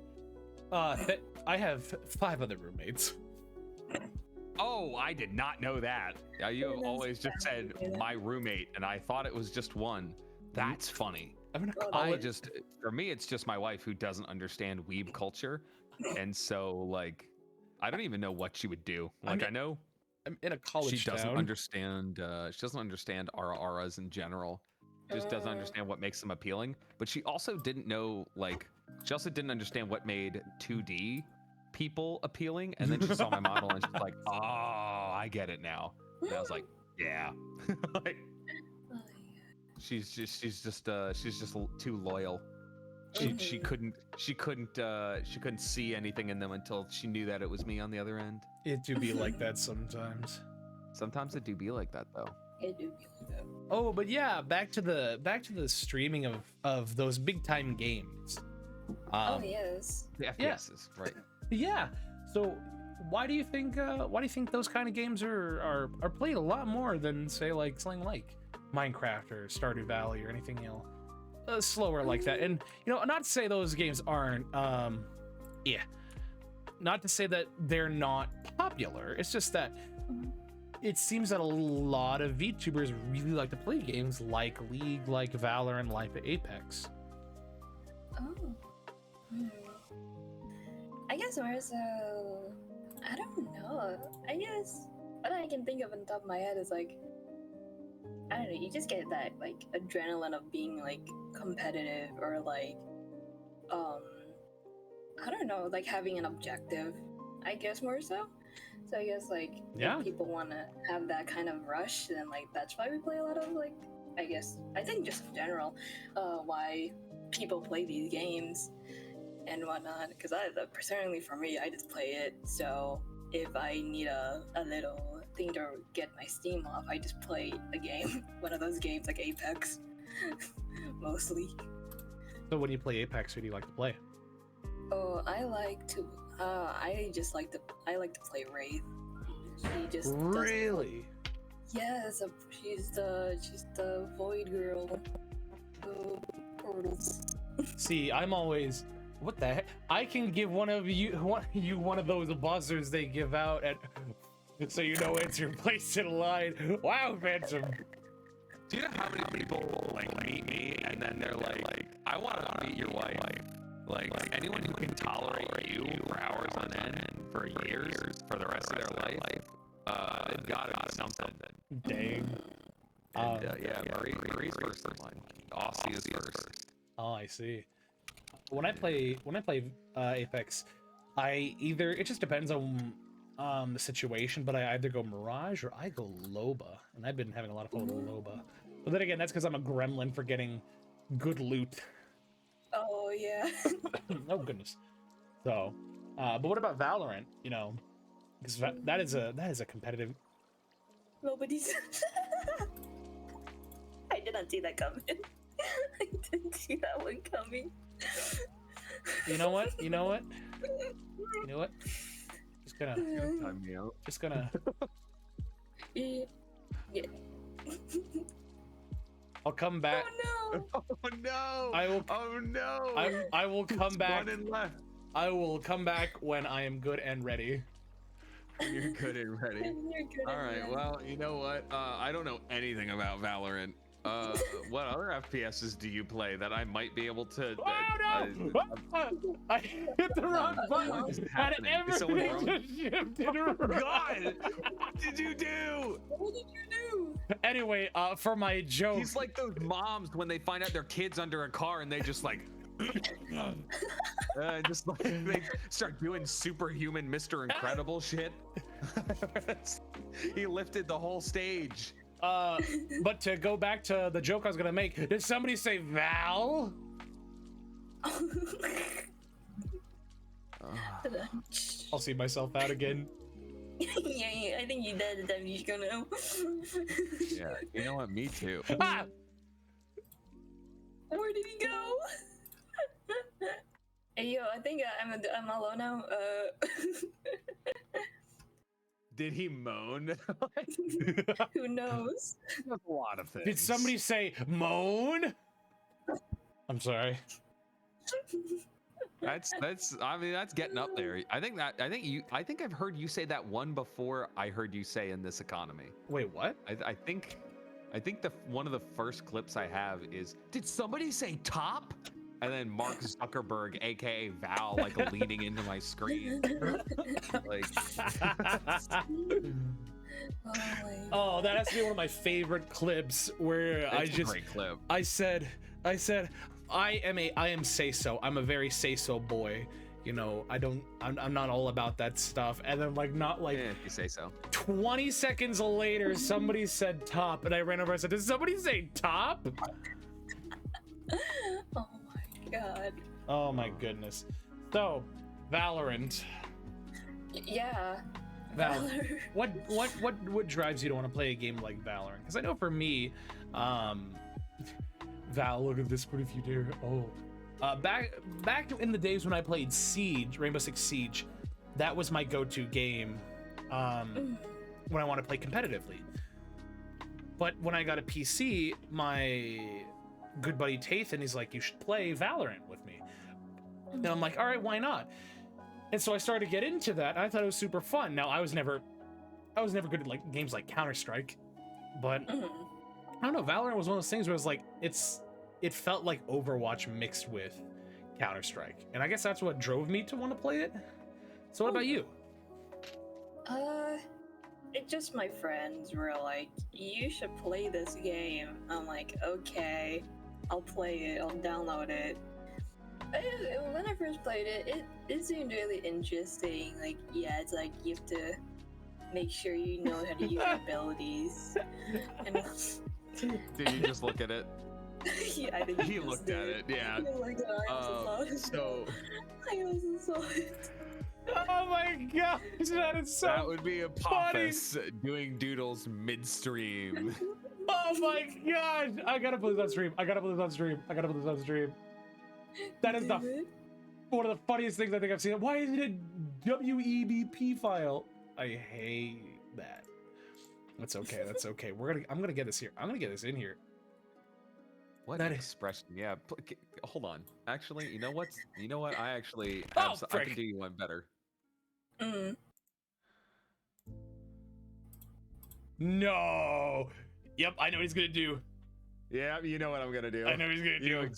I have 5 other roommates. Oh, I did not know that. You have always just said my roommate, and I thought it was just one. That's funny. I'm gonna For me, it's just my wife who doesn't understand weeb culture, and so like I don't even know what she would do. Like, I know I'm in a college she doesn't town. understand. She doesn't understand auras in general. Just doesn't understand what makes them appealing. But she also didn't know, like, she also didn't understand what made 2D people appealing. And then she saw my model and she's like, oh, I get it now. And I was like, yeah. Like, she's just too loyal. She couldn't see anything in them until she knew that it was me on the other end. It do be like that sometimes. Sometimes it do be like that though. It do be like that. Oh, but yeah, back to the streaming of those big time games. Oh yes. The FPSs, right? Yeah. So why do you think those kind of games are played a lot more than say like something like Minecraft or Stardew Valley or anything slower like that? And not to say those games aren't not to say that they're not popular. It's just that it seems that a lot of VTubers really like to play games like League, like Valorant, like Apex. Oh. I guess more so. I don't know. I guess what I can think of on the top of my head is like, I don't know. You just get that like adrenaline of being like competitive or like, I don't know, like having an objective. I guess more so. So I guess like if people want to have that kind of rush, then like that's why we play a lot of like, I think just in general, why people play these games and whatnot. Because personally for me, I just play it. So if I need a little thing to get my steam off, I just play a game, one of those games like Apex, mostly. So when you play Apex, who do you like to play? Oh, I like to play Wraith. She just really. Yes, she's the void girl. Portals. See, I'm always, what the heck? I can give one of those buzzers they give out at, so you know it's your place in line. Wow, Phantom. Do you know how many people like meet me and then they're like, I want to meet your wife. Like anyone who can tolerate you for hours on end for years for the rest of their life, they've got to be something. Dang. And yeah, Marie's first in line. Aussie is first. Oh, I see. When I play Apex, it just depends on the situation, but I either go Mirage or I go Loba, and I've been having a lot of fun with Loba. But then again, that's because I'm a gremlin for getting good loot. Oh yeah. Oh goodness. So, but what about Valorant? Because that is a competitive. Nobody's. I did not see that coming. I didn't see that one coming. You know what? Just gonna. Time me out. Just gonna. Yeah. I'll come back. Oh no! Oh no! Oh no! I will come back. One and left. I will come back when I am good and ready. You're good and ready. All right. Well, you know what? I don't know anything about Valorant. What other FPSs do you play that I might be able to? Oh no! I hit the wrong button, and everything just shifted around. God, what did you do? What did you do? Anyway, for my joke, He's like those moms when they find out their kid's under a car and they just like, just like they start doing superhuman Mr. Incredible shit. He lifted the whole stage. But to go back to the joke I was gonna make, did somebody say Val? I'll see myself out again. Yeah, I think you did. That you're gonna. Yeah, you know what? Me too. Ah! Where did he go? Hey yo, I think I'm alone now. Did he moan? Who knows? That's a lot of things. Did somebody say moan? I'm sorry. That's I mean that's getting up there. I think I've heard you say that one before I heard you say in this economy. Wait, what? I think one of the first clips I have is, did somebody say top? and then Mark Zuckerberg, aka Val, like leaning into my screen. Like, oh, that has to be one of my favorite clips where it's a great clip. I said, I am say so. I'm a very say so boy. You know, I'm not all about that stuff. And then not like Yeah, if you say so. 20 seconds later, somebody said top, and I ran over and said, did somebody say top? Oh my god. Oh my goodness. So, Valorant. Yeah. Valorant. What drives you to want to play a game like Valorant? Because I know for me, Val, look at this pretty few dare. Oh, back in the days when I played Siege, Rainbow Six Siege, that was my go-to game when I want to play competitively. But when I got a PC, my good buddy Tathan, he's like, you should play Valorant with me. And I'm like, all right, why not? And so I started to get into that. I thought it was super fun. Now I was never good at like games like Counter-Strike, but I don't know. Valorant was one of those things where it was like it felt like Overwatch mixed with Counter-Strike, and I guess that's what drove me to want to play it. So what about you? It's just my friends were like, you should play this game. I'm like, okay, I'll play it. I'll download it. When I first played it, it seemed really interesting. Like, yeah, it's like you have to make sure you know how to use your abilities. And Did you just look at it? yeah, I think He looked at it. Yeah. So I also saw it. Oh my gosh, that is so that would be a funny. Apophis doing doodles midstream. Oh my gosh, I gotta put this on stream. I gotta put this on stream. That is one of the funniest things I think I've seen. Why isn't it WEBP file? I hate that. That's okay. That's okay. I'm gonna get this here. I'm gonna get this in here. What that expression? Yeah. Hold on. Actually, you know what? I actually Oh, have. I can do you one better. No. Yep, I know what he's gonna do. Yeah, you know what I'm gonna do. I know what he's gonna do.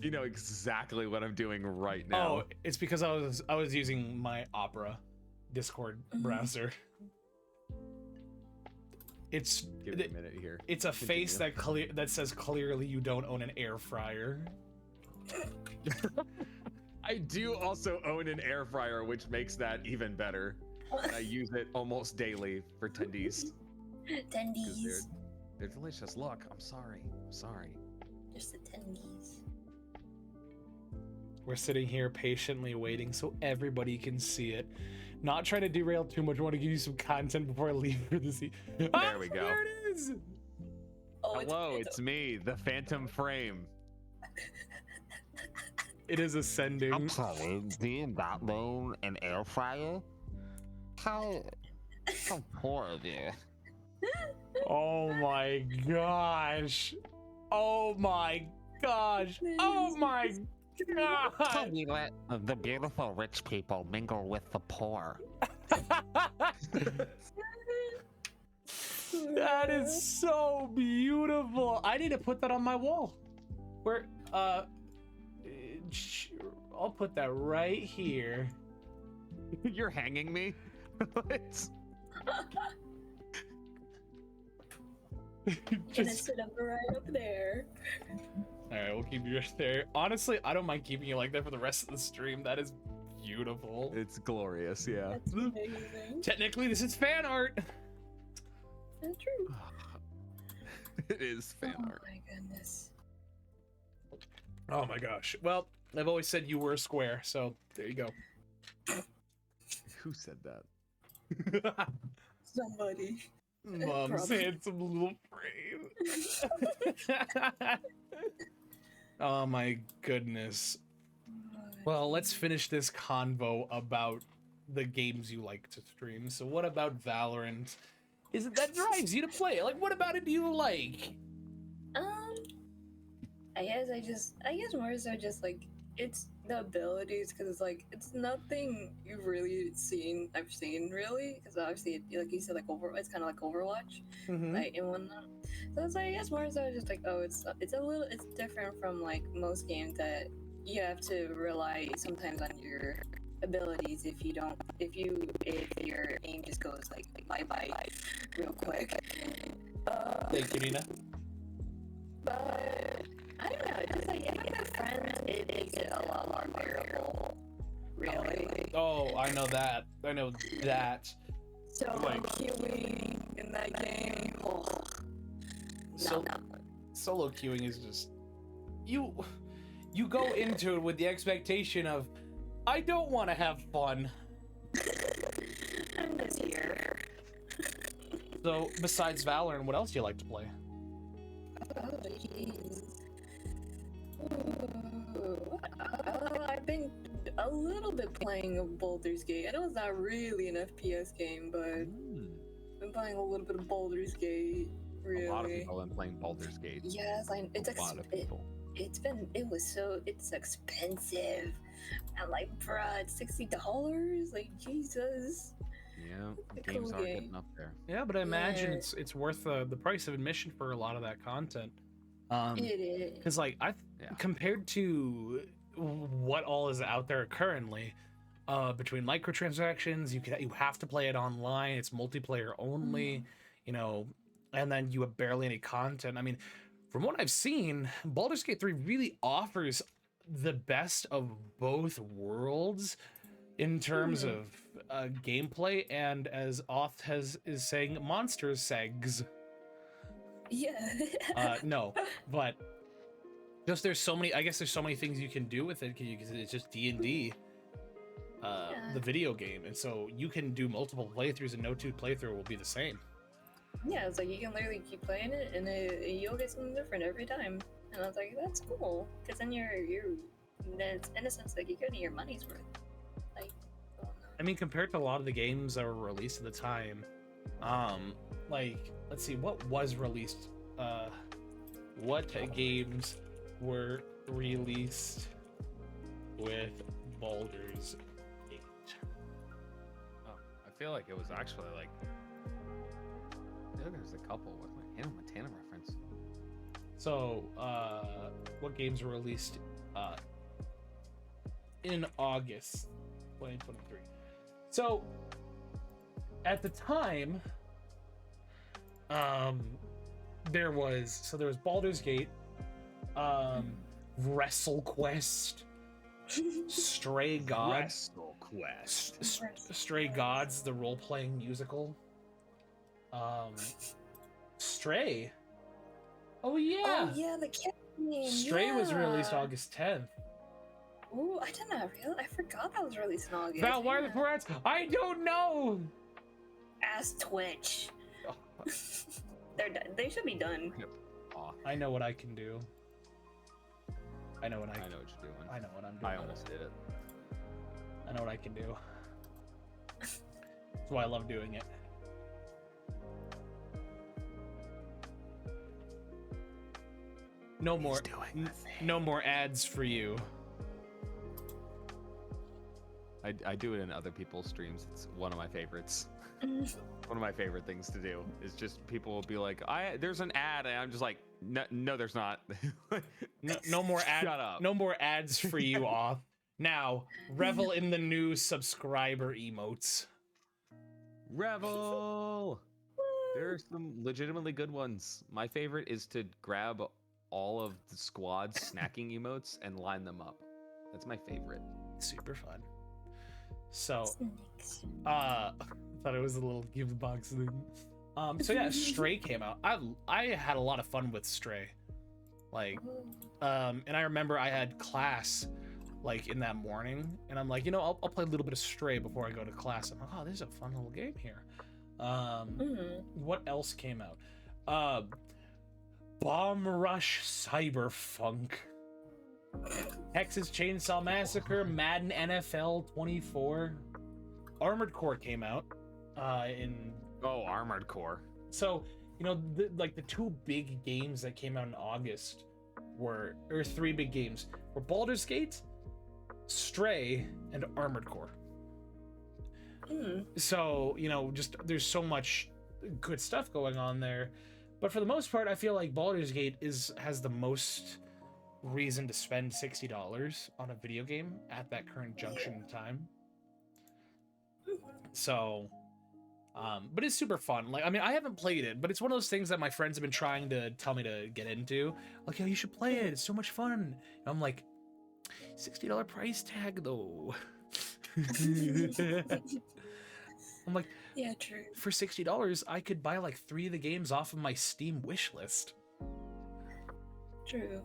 You know exactly what I'm doing right now. Oh, it's because I was using my Opera Discord browser. It's Give me a minute here. It's a face that says clearly you don't own an air fryer. I do also own an air fryer, which makes that even better. And I use it almost daily for tendies. Tendies. They're delicious. Look, I'm sorry. Just the tendies. We're sitting here patiently waiting so everybody can see it. Not trying to derail too much. I want to give you some content before I leave for this. There we go. There it is. Oh, Hello, it's me, the Phantom Frame. It is ascending. I'm sorry, do you not own an air fryer? How poor of you. Oh my gosh. Oh my gosh. Oh my So god. we let the beautiful rich people mingle with the poor. That is so beautiful. I need to put that on my wall. Where I'll put that right here. You're hanging me? Just gonna sit up right up there. All right, we'll keep you right there. Honestly, I don't mind keeping you like that for the rest of the stream. That is beautiful. It's glorious, yeah. That's amazing. Technically, this is fan art. That's true. It is fan art. Oh my goodness. Oh my gosh. Well, I've always said you were a square, so there you go. Who said that? Somebody. Mom's Probably. handsome little frame. Oh my goodness. Well, let's finish this convo about the games you like to stream. So what about Valorant? Is it that drives you to play? Like, what about it do you like? I guess more so just like it's the abilities, because it's like it's nothing you've really seen. I've seen really, because obviously, like you said, like it's kind of like Overwatch, like in one. So it's like I guess more so just like it's different from like most games that you have to rely sometimes on your abilities if your aim just goes like bye real quick. Thank you, Nina. But I don't know, it's just like if you have friends, it makes it a lot more bearable. Really. Oh, I know that. I know that. So Like- queuing in that game. Oh. So No. solo queuing is just you go into it with the expectation of I don't want to have fun. I'm just here. So besides Valorant, what else do you like to play? Oh, jeez. Ooh. I've been a little bit playing of Baldur's Gate. I know it's not really an FPS game, but I've been playing a little bit of Baldur's Gate. Really. A lot of people have been playing Baldur's Gate. Yes, it's A lot of people. it's expensive. I'm like, bruh, it's $60. Like, Jesus. Yeah, It's a games cool are game. getting up there. Yeah, but I imagine Yeah. it's worth the price of admission for a lot of that content. It is. Because like Yeah. compared to what all is out there currently, between microtransactions, you have to play it online. It's multiplayer only, you know, and then you have barely any content. I mean, from what I've seen, Baldur's Gate 3 really offers the best of both worlds in terms of gameplay and, as Oth is saying, monster segs. Yeah. No, but just there's so many. I guess there's so many things you can do with it because it's just D&D, the video game, and so you can do multiple playthroughs, and no two playthrough will be the same. Yeah, it's like you can literally keep playing it, and you'll get something different every time. And I was like, that's cool, because then then it's in a sense like you're getting your money's worth. Like, oh, no. I mean, compared to a lot of the games that were released at the time, like let's see, what was released? What games were released with Baldur's Gate? Oh, I feel like it was actually like. I feel like there's a couple with like Hannah Montana reference. So, what games were released in August 2023? So, at the time, there was Baldur's Gate, WrestleQuest, Stray Gods, WrestleQuest. Stray Gods, the role-playing musical. Stray. Oh yeah. Oh yeah, the cat game. Stray was released yeah. August 10th. Ooh, I did not realize. I forgot that was released in August. Val, why are the Yeah. parrots? I don't know. Ask Twitch. Oh, They're done. They should be done. Aw, I know what I can do. I know what I know what you're doing. I know what I'm doing. I almost did it. I know what I can do. That's why I love doing it. No more, no more ads for you. I do it in other people's streams. It's one of my favorites. One of my favorite things to do is just people will be like, there's an ad, and I'm just like, no there's not. No more ads. Shut up. No more ads for you off. Now, revel in the new subscriber emotes. Revel. There are some legitimately good ones. My favorite is to grab all of the squad's snacking emotes and line them up. That's my favorite. Super fun. So, Snakes. I thought it was a little give box thing. So yeah, Stray came out. I had a lot of fun with Stray. Like, and I remember I had class like in that morning, and I'm like, I'll play a little bit of Stray before I go to class. I'm like, oh, there's a fun little game here. What else came out? Bomb Rush Cyberpunk, Texas Chainsaw Massacre, Madden NFL 24, Armored Core came out in. Oh, Armored Core. So the two big games that came out in August or three big games were Baldur's Gate, Stray, and Armored Core. So just there's so much good stuff going on there, but for the most part, I feel like Baldur's Gate has the most reason to spend $60 on a video game at that current junction in time. So, but it's super fun. Like, I mean, I haven't played it, but it's one of those things that my friends have been trying to tell me to get into. Like, yo, you should play it. It's so much fun. And I'm like, $60 price tag though. I'm like, Yeah, true. for $60, I could buy like 3 of the games off of my Steam wish list. True.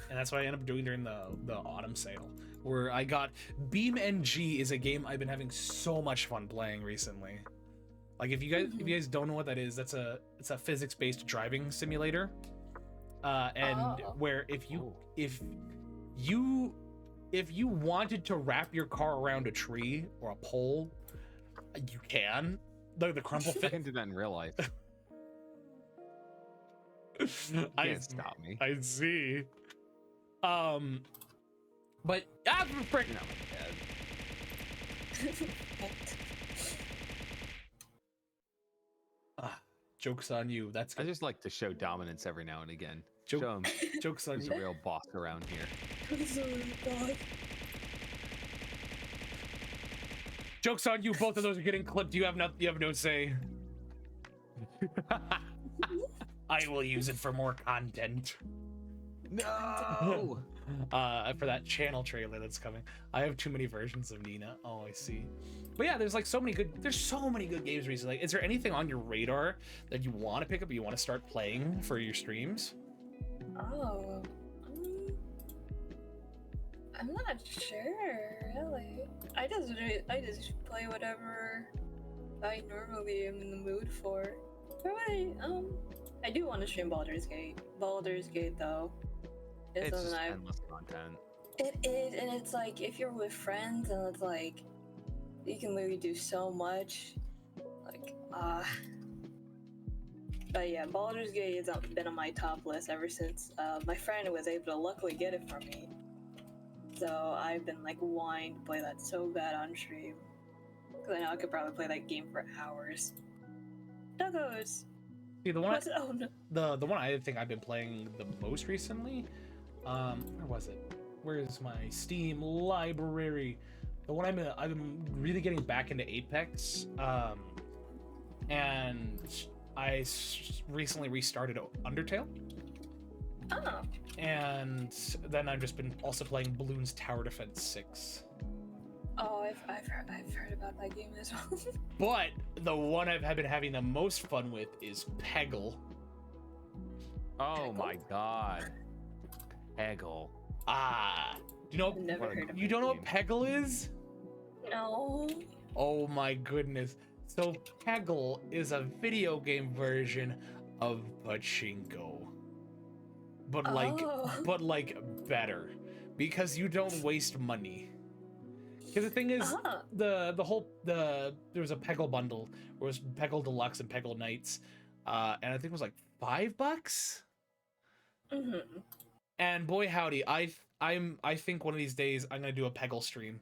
And that's what I ended up doing during the autumn sale, where I got BeamNG is a game I've been having so much fun playing recently. Like, if you guys don't know what that is, it's a physics-based driving simulator. Where if you wanted to wrap your car around a tree or a pole, you can. The crumple I fit. can do that in real life. You can't stop me. I see. But frick. No, Joke's on you. That's I good. just like to show dominance every now and again. Joke- Show him Joke's on who's you. a real boss around here. Joke's on you. Both of those are getting clipped. You have no say. I will use it for more content. No. For that channel trailer that's coming. I have too many versions of Nina. Oh, I see. But yeah, there's so many good games recently. Like, is there anything on your radar that you want to pick up, you want to start playing for your streams? Oh, I'm not sure, really. I just play whatever I normally am in the mood for. Probably, I do want to stream Baldur's Gate. Baldur's Gate, though, is It's something just I. endless content. It is, and it's like if you're with friends, and it's like you can literally do so much. Like, But yeah, Baldur's Gate has been on my top list ever since my friend was able to luckily get it for me. So I've been like wanting to play that so bad on stream. Because I know I could probably play that game for hours. Duggos! See, the one Oh no. the one I think I've been playing the most recently, where was it? Where is my Steam library? The one I've been really getting back into Apex, and I recently restarted Undertale, Oh. and then I've just been also playing Bloons Tower Defense 6. Oh, I've heard about that game as well. But the one I've been having the most fun with is Peggle. Oh my god. Peggle. Do you know? I've never heard of You it. don't know what Peggle is? No. Oh my goodness. So Peggle is a video game version of Pachinko. But like better. Because you don't waste money. Because the thing is, there was a Peggle bundle, where it was Peggle Deluxe and Peggle Nights, and I think it was like $5. Mm-hmm. And boy howdy, I think one of these days I'm gonna do a Peggle stream,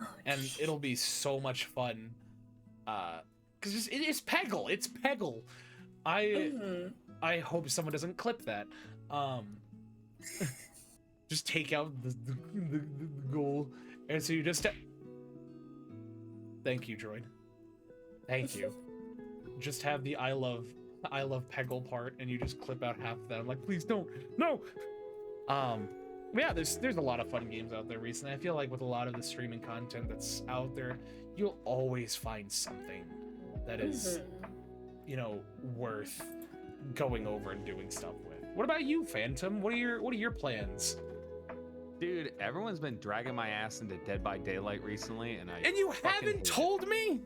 Oh, and it'll be so much fun. Because it's Peggle, it's Peggle. I hope someone doesn't clip that. Just take out the goal. And so you just thank you, droid. Thank you. Just have the I love Peggle part, and you just clip out half of that. I'm like, please don't, no. Yeah, there's a lot of fun games out there recently. I feel like with a lot of the streaming content that's out there, you'll always find something that is, worth going over and doing stuff with. What about you, Phantom? What are your plans? Dude, everyone's been dragging my ass into Dead by Daylight recently, and you fucking hate haven't it. told me?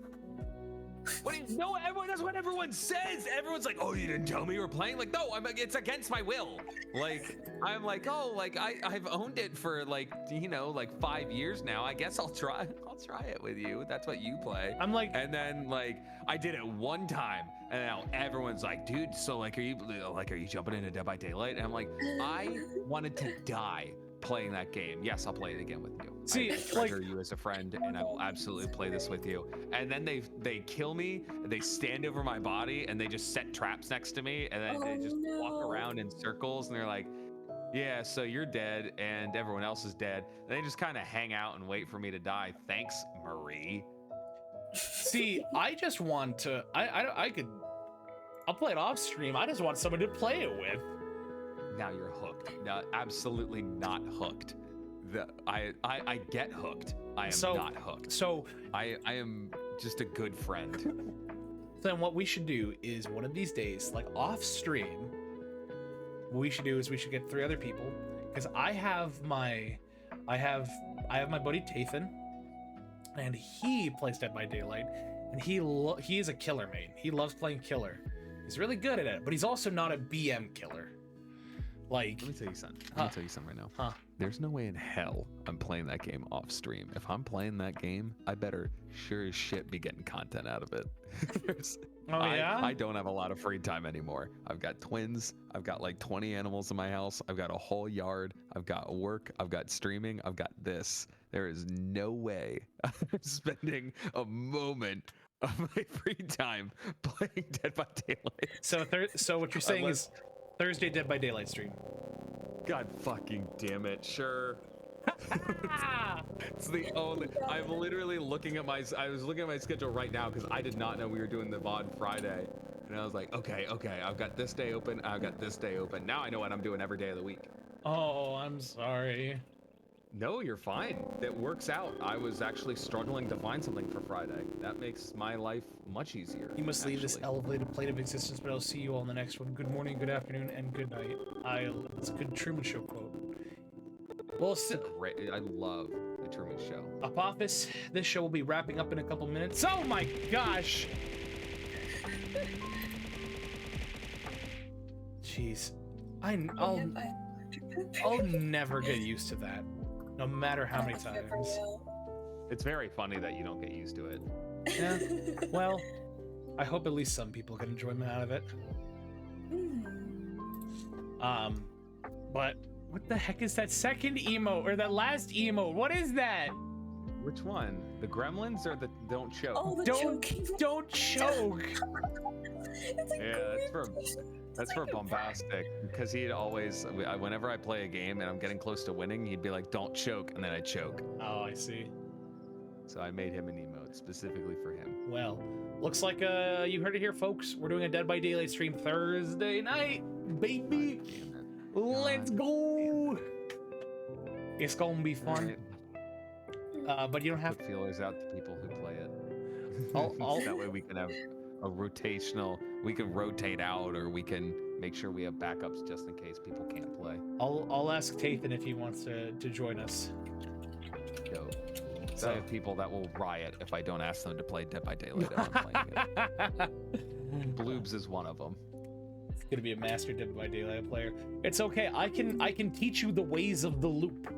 What do you know? That's what everyone says. Everyone's like, "Oh, you didn't tell me you were playing." Like, no, it's against my will. Like, I'm like, oh, like I've owned it for like 5 years now. I guess I'll try it with you. That's what you play. I'm like, And then like I did it one time, and now everyone's like, dude, so like, are you jumping into Dead by Daylight? And I'm like, I wanted to die playing that game. Yes, I'll play it again with you. See, I treasure you as a friend, and I will absolutely play this with you. And then they kill me, and they stand over my body, and they just set traps next to me, and then they just walk around in circles, and they're like, Yeah, so you're dead and everyone else is dead. And they just kind of hang out and wait for me to die. Thanks, Marie. See, I just want to. I'll play it off stream. I just want someone to play it with. Now you're hooked. No, absolutely not hooked. I get hooked. I am not hooked. So I am just a good friend. then what we should do is one of these days, like off stream, what we should do is we should get 3 other people, because I have my buddy Tathan, and he plays Dead by Daylight, and he is a killer main. He loves playing killer. He's really good at it, but he's also not a BM killer. Like, Let me tell you something right now. There's no way in hell I'm playing that game off stream. If I'm playing that game, I better sure as shit be getting content out of it. I don't have a lot of free time anymore. I've got twins. I've got like 20 animals in my house. I've got a whole yard. I've got work. I've got streaming. I've got this. There is no way I'm spending a moment of my free time playing Dead by Daylight. So what you're saying is Thursday Dead by Daylight stream. God fucking damn it. Sure. It's the only. I'm literally looking at my. I was looking at my schedule right now because I did not know we were doing the VOD Friday, and I was like, okay, I've got this day open. I've got this day open. Now I know what I'm doing every day of the week. Oh, I'm sorry. No, you're fine. It works out. I was actually struggling to find something for Friday. That makes my life much easier. You must leave this elevated plane of existence, but I'll see you all in the next one. Good morning, good afternoon, and good night. It's a good Truman Show quote. Well, Great. I love the Truman Show. Apophis, this show will be wrapping up in a couple minutes. Oh my gosh! Jeez. I'll never get used to that. No matter how many times. It's very funny that you don't get used to it. Yeah. Well, I hope at least some people get enjoyment out of it. But what the heck is that second emote or that last emote? What is that? Which one? The gremlins or the don't choke? Oh, the choking. Don't choke. It's like That's for bombastic, because he'd always, whenever I play a game and I'm getting close to winning, he'd be like, don't choke, and then I choke. Oh, I see. So I made him an emote specifically for him. Well, looks like you heard it here, folks. We're doing a Dead by Daylight stream Thursday night, baby. Let's go. It's gonna be fun. But you don't have to put feelers out to people who play it. That way we can have a rotational. We can rotate out, or we can make sure we have backups just in case people can't play. I'll ask Tathan if he wants to join us. Yo. So I have people that will riot if I don't ask them to play Dead by Daylight. I'm playing it. Bloobs is one of them. It's gonna be a master Dead by Daylight player. It's okay. I can teach you the ways of the loop.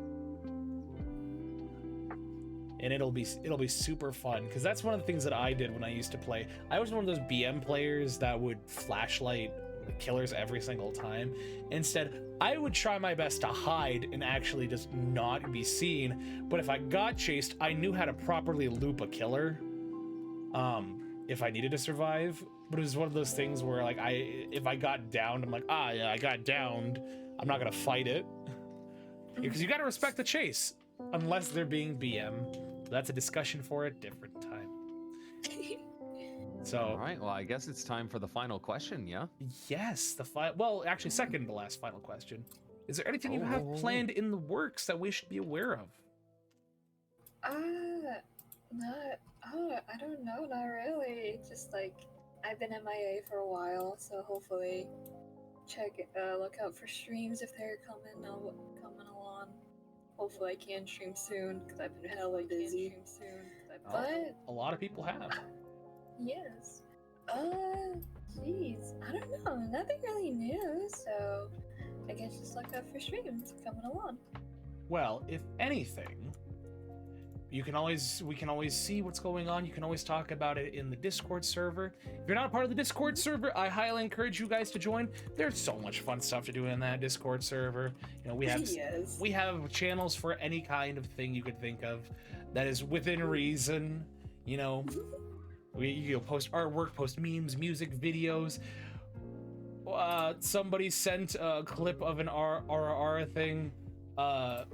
And it'll be super fun, because that's one of the things that I did when I used to play. I was one of those BM players that would flashlight the killers every single time. Instead, I would try my best to hide and actually just not be seen. But if I got chased, I knew how to properly loop a killer, if I needed to survive. But it was one of those things where, like, if I got downed, I'm like, yeah, I got downed. I'm not gonna fight it, because you gotta respect the chase, unless they're being BM. That's a discussion for a different time. So, all right, well, I guess it's time for the final question, yeah? Yes, well, actually, second to last final question. Is there anything you have planned in the works that we should be aware of? I don't know, not really. It's just like, I've been MIA for a while, so hopefully look out for streams if they're coming along. Hopefully I can stream soon, because I've been hella busy. But a lot of people have. Yes. Jeez, I don't know. Nothing really new, so I guess just look out for streams coming along. Well, if anything, we can always see what's going on. You can always talk about it in the Discord server. If you're not a part of the Discord server, I highly encourage you guys to join. There's so much fun stuff to do in that Discord server. You know, we have channels for any kind of thing you could think of that is within reason. You know, you post artwork, post memes, music, videos. Somebody sent a clip of an RRR thing. Oh,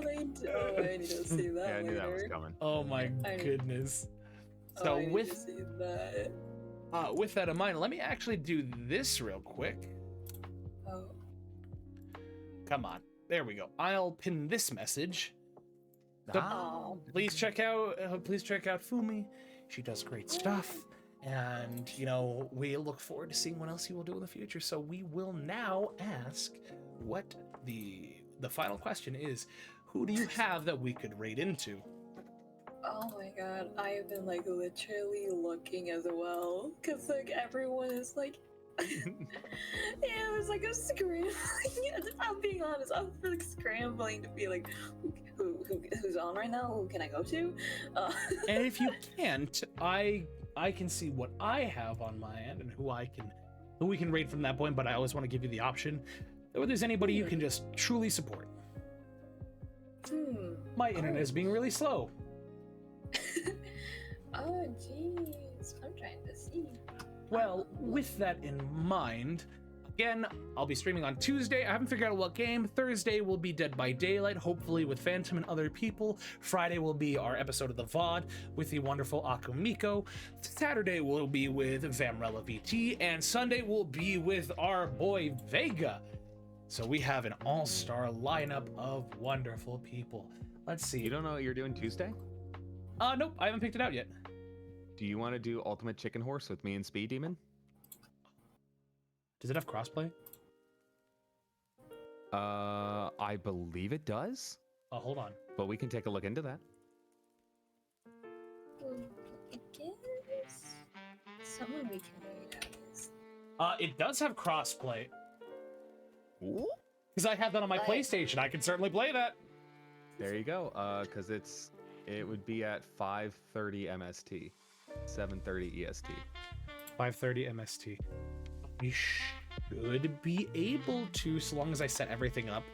they do. Oh, I need to see that Yeah, I knew that was later. coming. Oh my goodness. So I need to see that. with that in mind, let me actually do this real quick. Oh. Come on. There we go. I'll pin this message. So Oh. please check out Fumi. She does great stuff. And, you know, we look forward to seeing what else he will do in the future. So we will now ask what the final question is. Who do you have that we could raid into? Oh my god, I have been like literally looking as well. Cause like everyone is like yeah, it was like a scrambling. If I'm being honest, I'm like scrambling to be like who's on right now? Who can I go to? And if you can't, I can see what I have on my end and who we can raid from that point, but I always want to give you the option. If there's anybody you can just truly support. My internet is being really slow. Oh jeez, I'm trying to see. Well, with that in mind, again, I'll be streaming on Tuesday. I haven't figured out what game. Thursday will be Dead by Daylight, hopefully with Phantom and other people. Friday will be our episode of the VOD with the wonderful Akumiko. Saturday will be with Vamrella VT, and Sunday will be with our boy Vega. So we have an all-star lineup of wonderful people. Let's see. You don't know what you're doing Tuesday? Nope, I haven't picked it out yet. Do you want to do Ultimate Chicken Horse with me and Speed Demon? Does it have crossplay? I believe it does. Oh, hold on. But we can take a look into that. I guess someone we can read out is. It does have crossplay. Ooh. Because I have that on my But- PlayStation. I can certainly play that. There you go. Because it would be at 5:30 MST, 7:30 EST. 5:30 MST. We should be able to, so long as I set everything up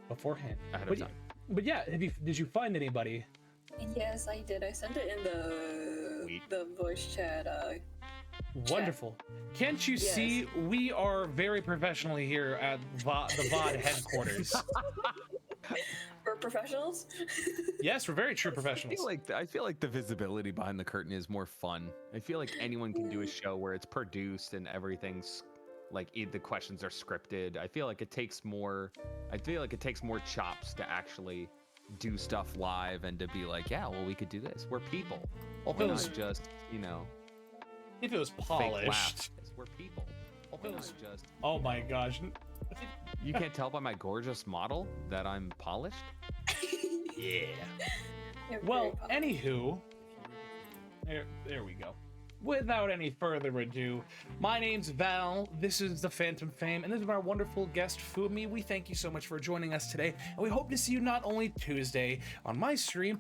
beforehand. Ahead but, of time. But yeah, did you find anybody? Yes, I did. I sent it in Sweet. the voice chat. Wonderful. Can't you Yes. see we are very professionally here at the VOD headquarters? For professionals. Yes, we're very true professionals. I feel like the visibility behind the curtain is more fun. I feel like anyone can do a show where it's produced and everything's like the questions are scripted. I feel like it takes more chops to actually do stuff live and to be like, yeah, well, we could do this. We're people. We're not just, If it was fake polished. laughs. We're people. We're not just. Oh my gosh. You can't tell by my gorgeous model that I'm polished. Yeah. You're Well, very anywho, there we go. Without any further ado, my name's Val, this is the Phantom Fame, and this is our wonderful guest, Fumi. We thank you so much for joining us today, and we hope to see you not only Tuesday on my stream,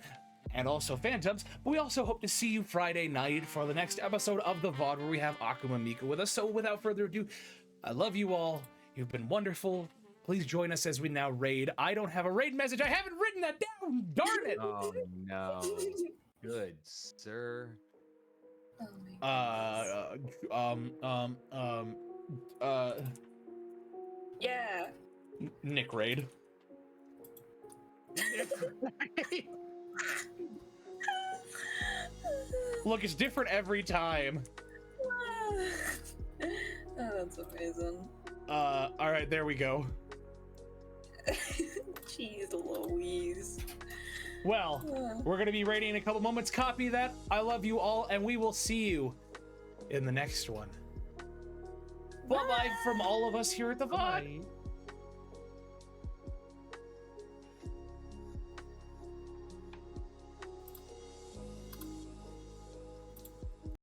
and also Phantoms, but we also hope to see you Friday night for the next episode of the VOD where we have Akuma Mika with us. So without further ado, I love you all. You've been wonderful. Please join us as we now raid. I don't have a raid message. I haven't written that down. Darn it. Oh no. Good sir. Oh my yeah. Nick Raid. Look, it's different every time. Oh, that's amazing. All right, there we go. Jeez Louise. Well, we're gonna be rating in a couple moments. Copy that. I love you all, and we will see you in the next one. Bye bye from all of us here at the VOD. Bye.